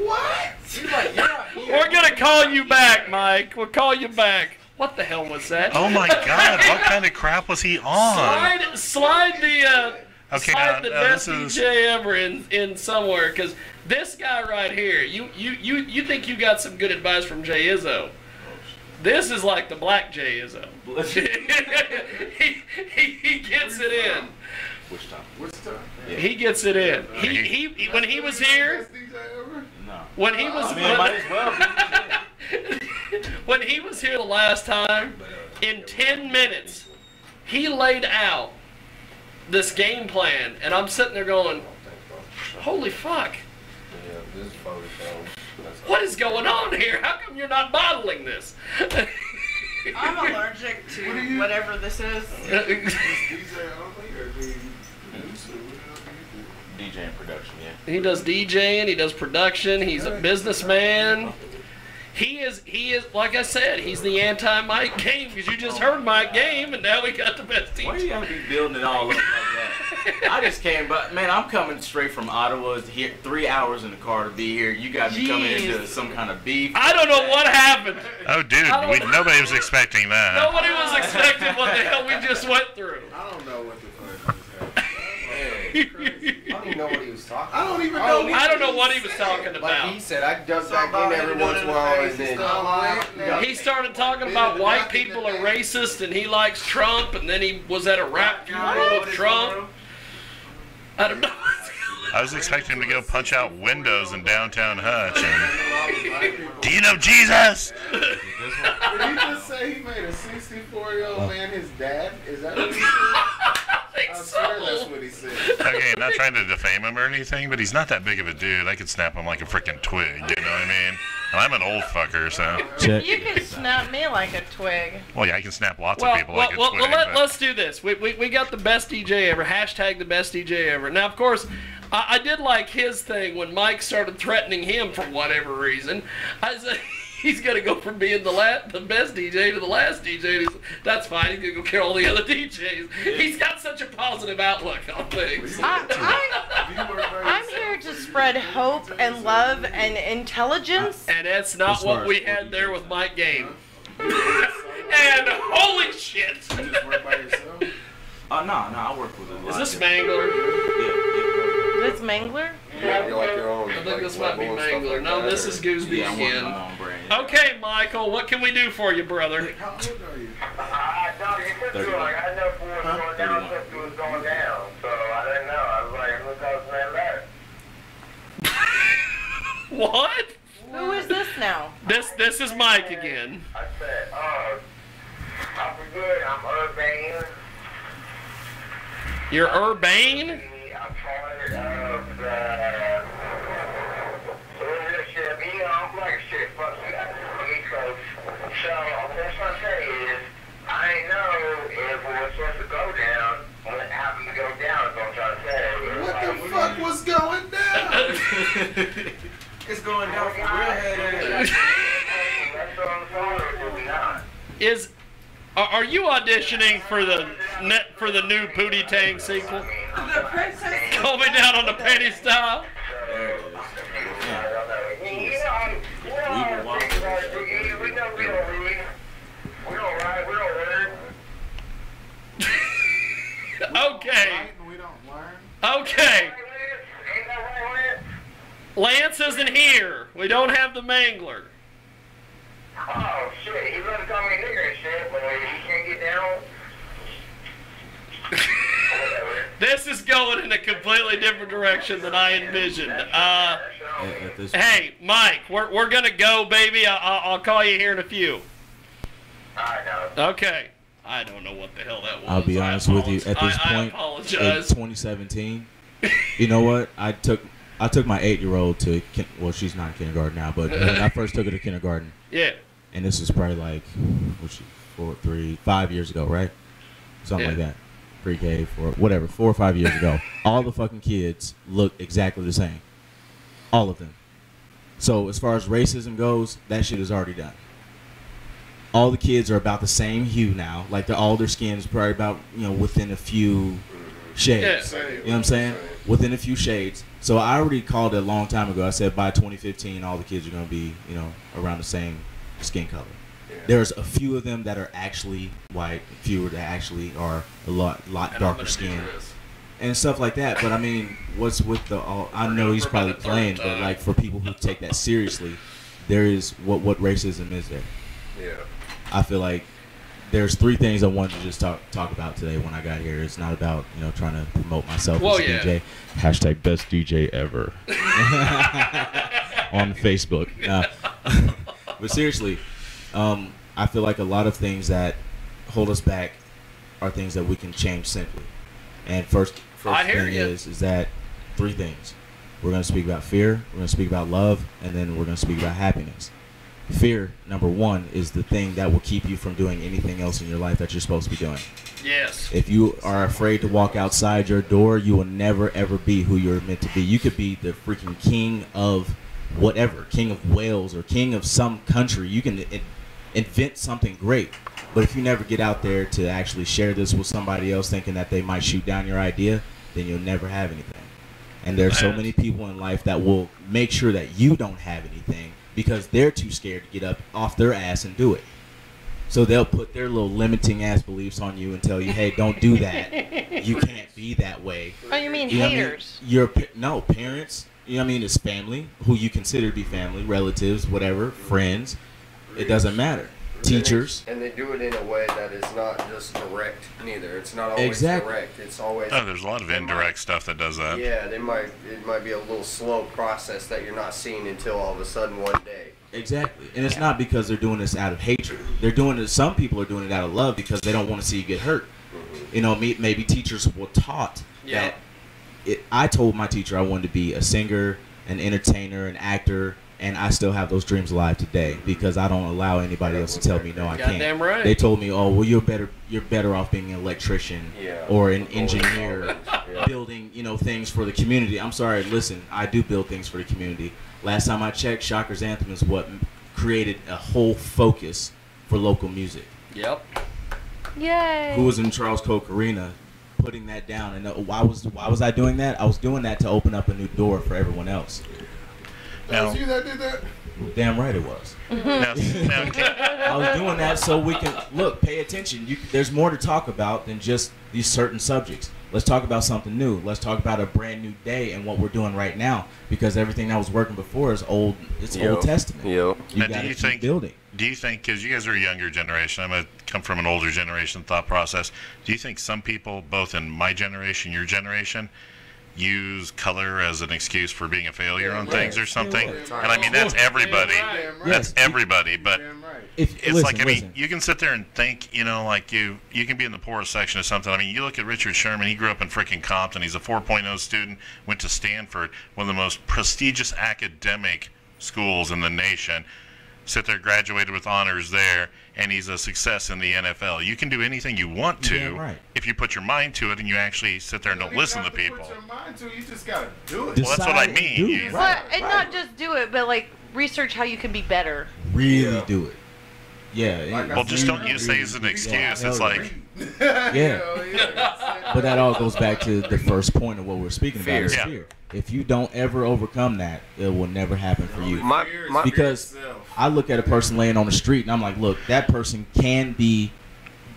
What? She's like, yeah. We're gonna call you back, Mike. We'll call you back. What the hell was that? Oh my God! What kind of crap was he on? Slide the Okay, slide the best this is- DJ ever in somewhere, because this guy right here, you think you got some good advice from Jay Izzo. This is like the black Jay Izzo. he gets it in. Which time? Which time? He gets it in. He when he was here, Best DJ ever? No. when he was I mean, it might as well be. when he was here the last time, in 10 minutes, he laid out this game plan, and I'm sitting there going, holy fuck. What is going on here? How come you're not bottling this? I'm allergic to whatever this is. DJ only or do you produce it? What do you do? DJ and production, yeah. He does DJing, he does production, he's a businessman. He is, like I said, he's the anti-Mike Game, because you just heard Mike Game, and now we got the best Why do team. you gotta be building it all up like that? I just came, but man, I'm coming straight from Ottawa to here, 3 hours in the car to be here. You got me coming into some kind of beef. I don't know what happened. Oh, dude, nobody was expecting that. Nobody was expecting what the hell we just went through. I don't know what the fuck just happened. I don't even know what he was talking I about. don't even know. I don't know what he was talking Like about. he said, I dug back in every once in a while and then... He started talking about white people are racist and he likes Trump, and then he was at a rap funeral with Trump. I don't know. I was expecting him to go punch out windows in downtown Hutch. And, do you know Jesus? Did he just say he made a 64-year-old man his dad? Is that what he said? I swear that's what he said. Okay, not trying to defame him or anything, but he's not that big of a dude. I could snap him like a freaking twig, you know what I mean? And I'm an old fucker, so... Check. You can snap me like a twig. Well, yeah, I can snap lots of people like a twig. but- let's do this. We got the best DJ ever. Hashtag the best DJ ever. Now, of course, I did like his thing when Mike started threatening him for whatever reason. I said, he's going to go from being the best DJ to the last DJ. That's fine. He's going to go kill all the other DJs. He's got such a positive outlook on things. I'm here to spread hope and love and intelligence. And that's not what we had there with Mike Game. And holy shit! You just work by yourself? No, I work with a lot. Is this Mangler? Yeah. This Mangler? You're like your own. I think this might be Mangler. No, this is Gooseby Yeah, I'm working on again. my own brand. Okay, Michael, what can we do for you, brother? How old are you? No, you said you were like, I know who was going down, I said you was going down. So I didn't know. I was like, look how it's man back. What? Who is this now? This is Mike again. I said, oh, I'm good. I'm urbane. You're urbane? I'm tired of the shit. You know, I'm like shit. Fuck that. So what I'm trying to say is, I know if it was supposed to go down, when it happened to go down, is what I'm trying to say. What the fuck was going down? It's going down for real head ass. That's what I'm saying. Or do we not? Are you auditioning for the new Pootie Tang sequel? The princess. Call me down on the penny style. There it is. We don't read. We don't write. We don't learn. Okay. We don't learn. Okay. Ain't that right, Lance? Lance isn't here. We don't have the Mangler. Oh, shit. He's gonna call me a nigger and shit, but he can't get down. Whatever. This is going in a completely different direction than I envisioned. At this Hey, Mike, we're gonna go, baby. I'll call you here in a few. I know. Okay. I don't know what the hell that was. I'll be honest with you. At this I point, in apologize. 2017, you know what? I took my 8-year-old to she's not in kindergarten now, but when I first took her to kindergarten, Yeah. and this was probably like 5 years ago, right? Something like Yeah. that. Pre-K, 4 or 5 years ago. All the fucking kids look exactly the same. All of them. So as far as racism goes, that shit is already done. all the kids are about the same hue now. Like all their skin's probably about, within a few shades. Yeah. You know what I'm saying? Within a few shades. So I already called it a long time ago. I said by 2015, all the kids are going to be, around the same skin color. Yeah. There's a few of them that are actually white, fewer that actually are a lot darker skinned. And stuff like that. But I mean, what's with I know he's probably playing, but like for people who take that seriously, there is what racism is there. Yeah. I feel like there's 3 things I wanted to just talk about today when I got here. It's not about trying to promote myself as a DJ. Hashtag best DJ ever on Facebook. But seriously, I feel like a lot of things that hold us back are things that we can change simply. And first thing is that 3 things. We're going to speak about fear, we're going to speak about love, and then we're going to speak about happiness. Fear, number 1, is the thing that will keep you from doing anything else in your life that you're supposed to be doing. Yes. If you are afraid to walk outside your door, you will never, ever be who you're meant to be. You could be the freaking king of whatever, king of Wales or king of some country. You can invent something great. But if you never get out there to actually share this with somebody else thinking that they might shoot down your idea, then you'll never have anything. And there's so many people in life that will make sure that you don't have anything because they're too scared to get up off their ass and do it. So they'll put their little limiting ass beliefs on you and tell you, hey, don't do that. You can't be that way. Oh, you mean You know what I mean? haters? No, parents. You know what I mean? It's family, who you consider to be family, relatives, whatever, friends. It doesn't matter. Teachers. And they do it in a way that is not just direct neither. It's not always direct. It's always... Oh, there's a lot of indirect stuff that does that. Yeah, it might be a little slow process that you're not seeing until all of a sudden one day. Exactly. And it's not because they're doing this out of hatred. They're doing it, some people are doing it out of love because they don't want to see you get hurt. Mm-hmm. Maybe teachers were taught that... I told my teacher I wanted to be a singer, an entertainer, an actor, and I still have those dreams alive today because I don't allow anybody else to tell me no, I can't. Goddamn right. They told me, oh, well, you're better off being an electrician or an engineer, building things for the community. I'm sorry, listen, I do build things for the community. Last time I checked, Shocker's Anthem is what created a whole focus for local music. Yep. Yay. Who was in Charles Koch Arena putting that down? And why was I doing that? I was doing that to open up a new door for everyone else. That was you that did that? Damn right it was. Now, I was doing that so we can pay attention. There's more to talk about than just these certain subjects. Let's talk about something new. Let's talk about a brand new day and what we're doing right now because everything that was working before is old. It's Old Testament. You got to keep building. Do you think, because you guys are a younger generation, I'm going to come from an older generation thought process, do you think some people, both in my generation, your generation, use color as an excuse for being a failure on things or something? And I mean, that's everybody. That's everybody. But you can sit there and think, like you can be in the poorest section of something. I mean, you look at Richard Sherman, he grew up in frickin' Compton. He's a 4.0 student, went to Stanford, one of the most prestigious academic schools in the nation. Sit there, graduated with honors there, and he's a success in the NFL. You can do anything you want to if you put your mind to it and you actually sit there and don't listen to people. Put your mind to it, you just gotta do it. Well, that's what I mean. And not just do it, but like research how you can be better. Really do it. Yeah. Well, just don't use it as an excuse. It's like... But that all goes back to the first point of what we're speaking about is fear. If you don't ever overcome that, it will never happen for you. Because I look at a person laying on the street and I'm like, look, that person can be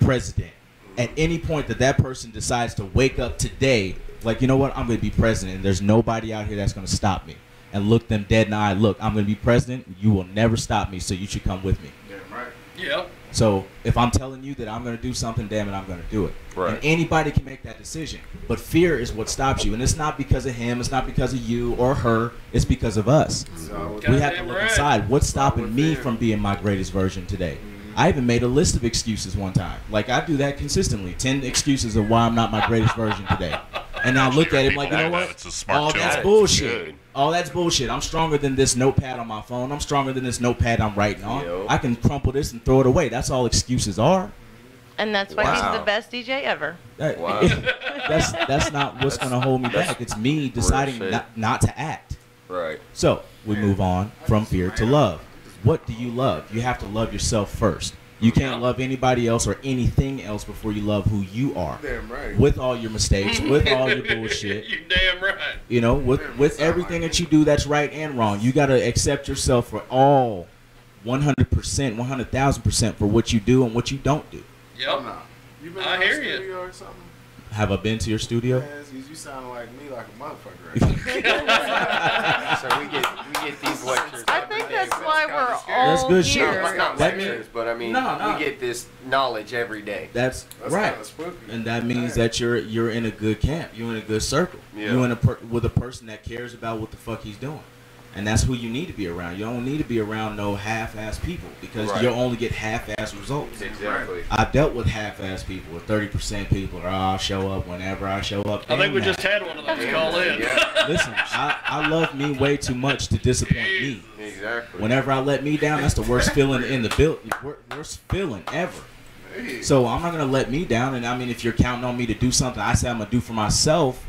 president. At any point that person decides to wake up today, like, you know what, I'm going to be president and there's nobody out here that's going to stop me. And look them dead in the eye, look, I'm going to be president, you will never stop me, so you should come with me. Damn right. Yep. So if I'm telling you that I'm going to do something, damn it, I'm going to do it. Right. And anybody can make that decision. But fear is what stops you. And it's not because of him. It's not because of you or her. It's because of us. We have to look inside. What's stopping me from being my greatest version today? I even made a list of excuses one time. Like, I do that consistently. 10 excuses of why I'm not my greatest version today. And I look at it like, you know what? That's bullshit. Oh, that's bullshit. I'm stronger than this notepad on my phone. I'm stronger than this notepad I'm writing on. I can crumple this and throw it away. That's all excuses are. And that's why he's the best DJ ever. That's not what's going to hold me back. It's me deciding not to act. Right. So we move on from fear to love. What do you love? You have to love yourself first. You can't love anybody else or anything else before you love who you are. Damn right. With all your mistakes, with all your bullshit. You damn right. You know, with everything that you do that's right and wrong. You got to accept yourself for all 100%, 100,000% for what you do and what you don't do. Yep. Oh, no. You been I in hear our you. studio or something? Have I been to your studio? Man, you sound like me like a motherfucker right now. So we get these lectures. I every think day, that's but why it's we're kinda scary. all That's good shit. here. No, it's not That lectures, but I mean, No. we get this knowledge every day. That's That's right. kind of spooky. And that means that you're in a good camp. You're in a good circle. Yeah. You're in with a person that cares about what the fuck he's doing. And that's who you need to be around. You don't need to be around no half-ass people because Right. you'll only get half-ass results. Exactly. I've dealt with half-ass people, with 30% people, or I'll show up whenever I show up. I think Damn we that. just had one of those call in. Yeah. Listen, I love me way too much to disappoint me. Exactly. Whenever I let me down, that's the worst feeling in the worst feeling ever. Hey. So I'm not gonna let me down. And I mean, if you're counting on me to do something, I say I'm gonna do for myself.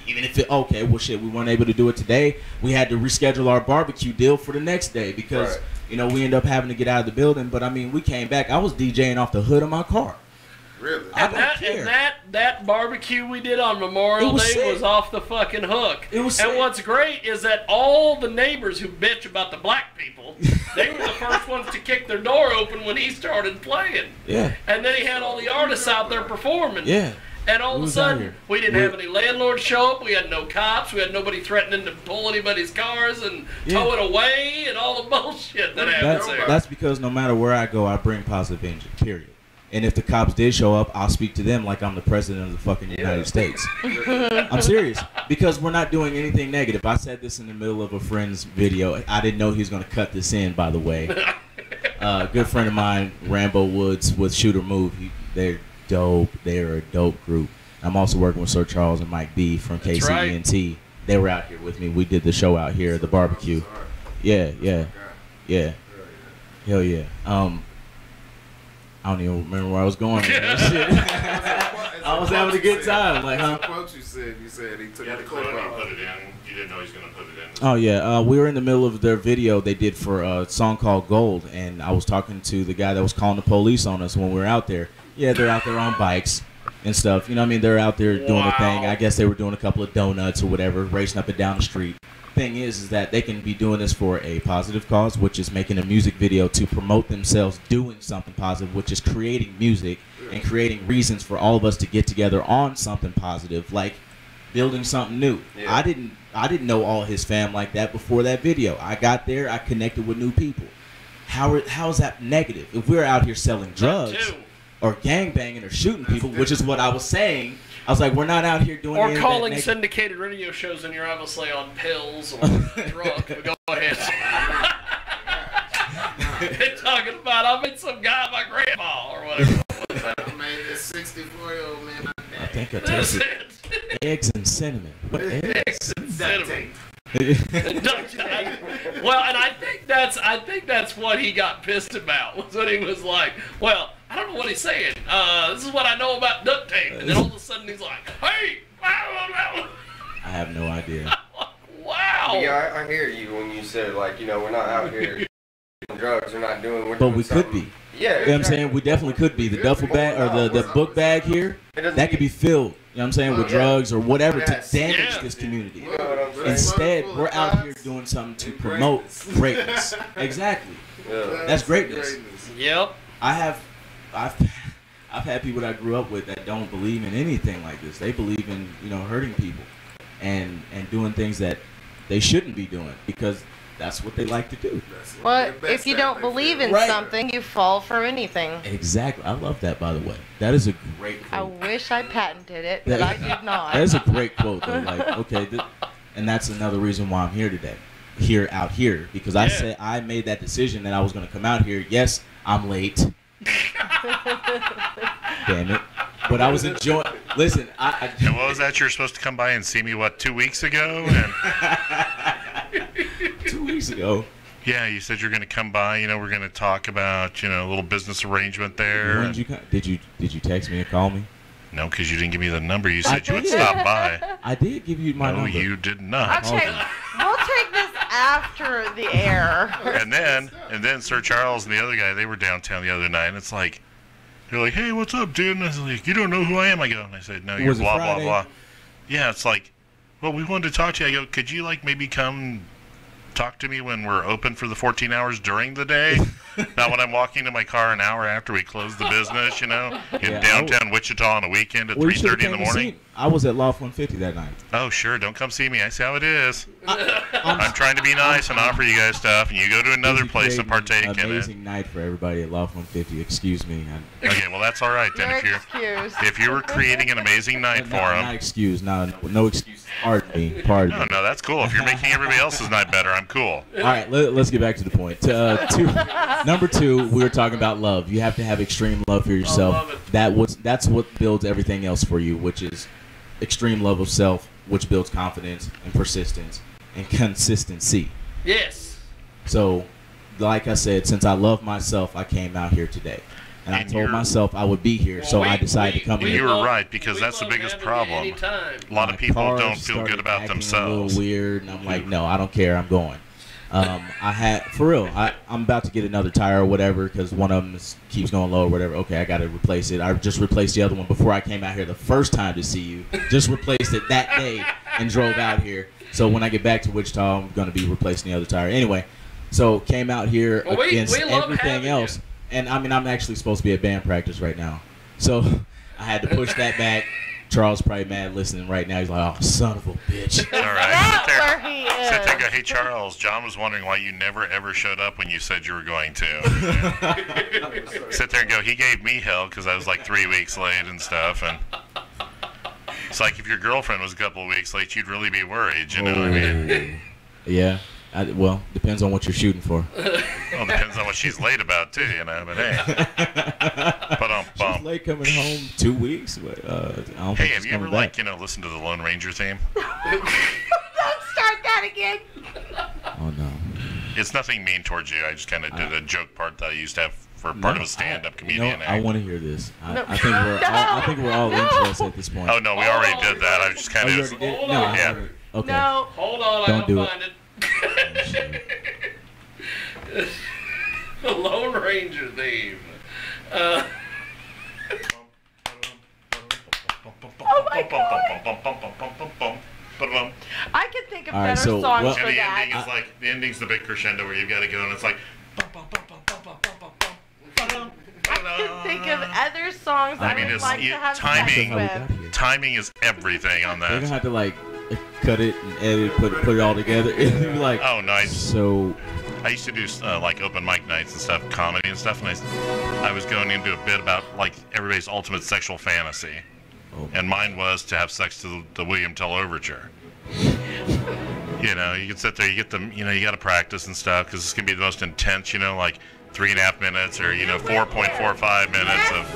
Even if it okay, well shit, we weren't able to do it today. We had to reschedule our barbecue deal for the next day because Right. you know we ended up having to get out of the building. But I mean, we came back. I was DJing off the hood of my car. Really? I And don't care. that barbecue we did on Memorial It was Day sick. was off the fucking hook. It was And sick. what's great is that all the neighbors who bitch about the black people, they were the first ones to kick their door open when he started playing. Yeah, And then he had all the artists out there performing. yeah. And all We of a was out sudden, here. we didn't have any landlords show up. We had no cops. We had nobody threatening to pull anybody's cars and Yeah. tow it away and all the bullshit that happens there. That's because no matter where I go, I bring positive energy. Period. And if the cops did show up, I'll speak to them like I'm the president of the fucking United States. I'm serious. Because we're not doing anything negative. I said this in the middle of a friend's video. I didn't know he was going to cut this in, by the way. A good friend of mine, Rambo Woods with Shooter Move. They're dope. They're a dope group. I'm also working with Sir Charles and Mike B from That's right. KCENT. They were out here with me. We did the show out here at the barbecue. Yeah. Hell yeah. I don't even remember where I was going with that shit. I was having a good time. Like, huh? That's a quote you said he took the clip Put off. it in. You didn't know he was going to put it in. Oh yeah, we were in the middle of their video they did for a song called Gold, and I was talking to the guy that was calling the police on us when we were out there. Yeah, they're out there on bikes and stuff. You know what I mean? They're out there doing a thing. I guess they were doing a couple of donuts or whatever, racing up and down the street. Thing is that they can be doing this for a positive cause, which is making a music video to promote themselves doing something positive, which is creating music and creating reasons for all of us to get together on something positive, like building something new. Yeah. I didn't know all his fam like that before that video. I got there, I connected with new people. How is that negative? If we're out here selling drugs or gangbanging or shooting people, which is what I was saying, I was like, we're not out here doing Or any of calling that syndicated radio shows and you're obviously on pills or drunk. But go ahead. They're talking about, I met some guy, my grandma, or whatever. I made this 64-year-old man. I think I That's tasted it. eggs and cinnamon. What eggs? Cinnamon. Well, and I think that's what he got pissed about, was when he was like, well, I don't know what he's saying. This is what I know about duct tape. And then all of a sudden he's like, hey, I have no idea. wow. Yeah, I hear you when you said, like, you know, we're not out here doing drugs, we're not doing, we're But doing we could something. be. Yeah, You know what I'm saying? We definitely could be. The duffel bag or the book bag here, that could be filled, you know what I'm saying, with drugs or whatever to damage this community. You know what I'm saying? Instead, we're out here doing something to promote greatness. Exactly. Yeah. That's greatness. Yep. I've had people that I grew up with that don't believe in anything like this. They believe in, you know, hurting people and doing things that they shouldn't be doing because that's what they like to do. But if you don't believe in something, you fall for anything. Exactly. I love that, by the way. That is a great I quote. wish I patented it, but I did not. That is a great quote, though. Like, okay, and that's another reason why I'm here today. Out here. Because I said I made that decision that I was going to come out here. Yes, I'm late. Damn it. But I was enjoying. Listen, And what was that? You're supposed to come by and see me, what, 2 weeks ago? And 2 weeks ago. yeah, you said you're going to come by. You know, we're going to talk about, you know, a little business arrangement there. When did you come? Did you text me and call me? No, because you didn't give me the number. You said you would did. stop by. I did give you my No, number. you did not. We'll take this after the air. And then Sir Charles and the other guy, they were downtown the other night, and it's like, they're like, hey, what's up, dude? And I was like, you don't know who I am? I go, and I said, no, you're blah, blah, blah. Yeah, it's like, well, we wanted to talk to you. I go, could you, like, maybe come talk to me when we're open for the 14 hours during the day? Not when I'm walking to my car an hour after we close the business, in downtown Wichita on a weekend at 3:30 in the morning. I was at Loft 150 that night. Oh, sure. Don't come see me. I see how it is. I'm trying to be nice and offer you guys stuff, and you go to another place and partake in it. Amazing night for everybody at Loft 150. Excuse me. Okay, well, that's all right then. If you were creating an amazing night for them. Not excuse. No excuse. Pardon me. No, that's cool. If you're making everybody else's night better, I'm cool. All right, let's get back to the point. Number 2, we were talking about love. You have to have extreme love for yourself. That's what builds everything else for you, which is extreme love of self, which builds confidence and persistence and consistency. Yes. So, like I said, since I love myself, I came out here today. And I told myself I would be here, so I decided to come here. You were right, because that's the biggest problem. A lot of people don't feel good about themselves. A little weird, and I'm like, no, I don't care. I'm going. For real, I'm about to get another tire or whatever because one of them keeps going low or whatever. Okay, I got to replace it. I just replaced the other one before I came out here the first time to see you. Just replaced it that day and drove out here. So when I get back to Wichita, I'm going to be replacing the other tire. Anyway, so came out here against everything else. And, I mean, I'm actually supposed to be at band practice right now. So I had to push that back. Charles probably mad listening right now. He's like, oh, son of a bitch. All right. Sit there and go, hey, Charles, John was wondering why you never, ever showed up when you said you were going to. Sit there and go, he gave me hell because I was like 3 weeks late and stuff. And it's like if your girlfriend was a couple of weeks late, you'd really be worried, you know what I mean? Yeah. Well, depends on what you're shooting for. Well, depends on what she's late about, too, but hey. She's late coming home 2 weeks. But, I don't think have you ever, listened to the Lone Ranger theme? Don't start that again. Oh, no. It's nothing mean towards you. I just kind of did a joke part that I used to have for part of a stand-up comedian. I want to hear this. I think we're all interested at this point. Oh, no, we already did that. I was just kind of... Okay. No. Hold on, don't do find it. The Lone Ranger theme. Oh my God. I could think of better songs for that. The ending's the big crescendo where you've got to go and it's like. I can think of other songs I would like to have timing. With. Timing is everything on that. You're gonna have to cut it and edit, put it all together. And like, oh, nice. So I used to do open mic nights and stuff, comedy and stuff, and I was going into a bit about everybody's ultimate sexual fantasy, and mine was to have sex to the William Tell Overture. You can sit there, you get them, you got to practice and stuff because it's gonna be the most intense, 3.5 minutes or 4.45 minutes of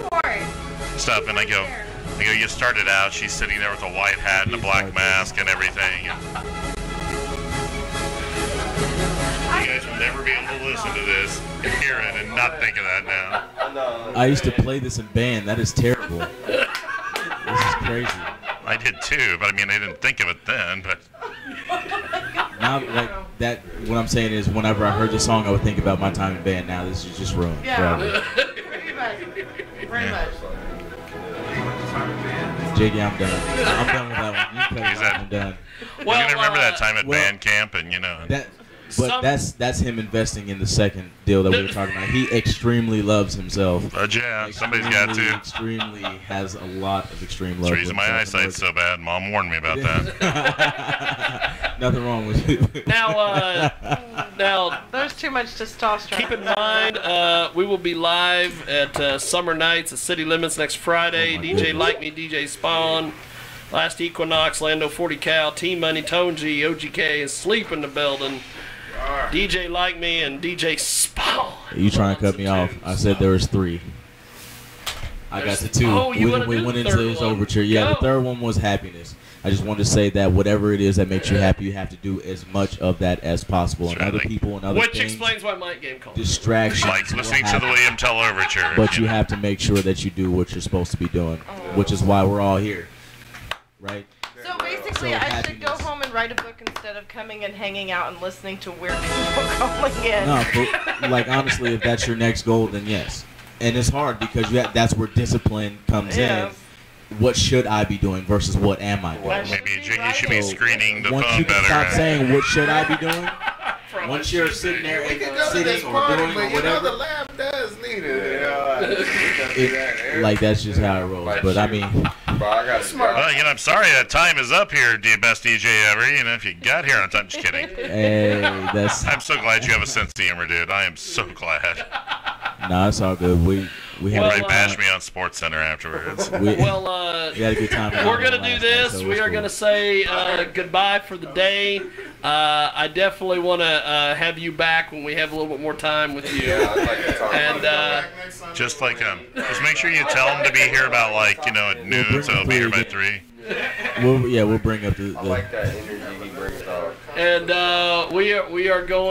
stuff, and I go, you started out, she's sitting there with a white hat and a black mask and everything. And you guys will never be able to listen to this, hear it, and not think of that now. I used to play this in band. That is terrible. This is crazy. I did too, but I didn't think of it then, but... Now, what I'm saying is whenever I heard the song, I would think about my time in band. Now this is just ruined forever. Pretty much. Jiggy, I'm done. I'm done with that one. You cut it. I'm done. You're going to remember that time at band camp and, But that's him investing in the second deal that we were talking about. He extremely loves himself. Yeah, somebody's got to. Extremely has a lot of extreme love. That's the reason my eyesight's so bad. Mom warned me about that. Nothing wrong with it. Now, there's too much testosterone. Keep in mind, we will be live at Summer Nights at City Limits next Friday. DJ Like Me, DJ Spawn, Last Equinox, Lando 40 Cal, Team Money, Tonesy, OGK is Sleep in the building. DJ Like Me and DJ Spawn. You trying to cut me off? I said there was 3. I got the 2. Oh, we went into his overture. Yeah, the third one was happiness. I just wanted to say that whatever it is that makes you happy, you have to do as much of that as possible. And other people and other things. Which explains why Mike Game called. Distractions. Like listening to the William Tell Overture. But you have to make sure that you do what you're supposed to be doing, which is why we're all here. Right? So basically, I should go home and and write a book instead of coming and hanging out and listening to weird people calling in. No, but, like honestly, if that's your next goal, then yes. And it's hard because that's where discipline comes in. What should I be doing versus what am I doing? Maybe Jiggy should be screening the Once phone you can better. stop saying what should I be doing, once you're sitting there and sitting or doing or whatever, the lab does need it. like that's just how it rolls. But I mean, well, I'm sorry that time is up here, best DJ ever. If you got here on time, just kidding. Hey, I'm so glad you have a sense of humor, dude. I am so glad. Nah, it's all good. We had bash me on Sports Center afterwards. we had a good time. We're gonna do this. We are gonna say goodbye for the day. I definitely want to have you back when we have a little bit more time with you. Yeah, I'd like to talk. And just make sure you tell them to be here about at noon, so they'll be here by 3. We'll bring up the. I like that energy he brings out. And we are going.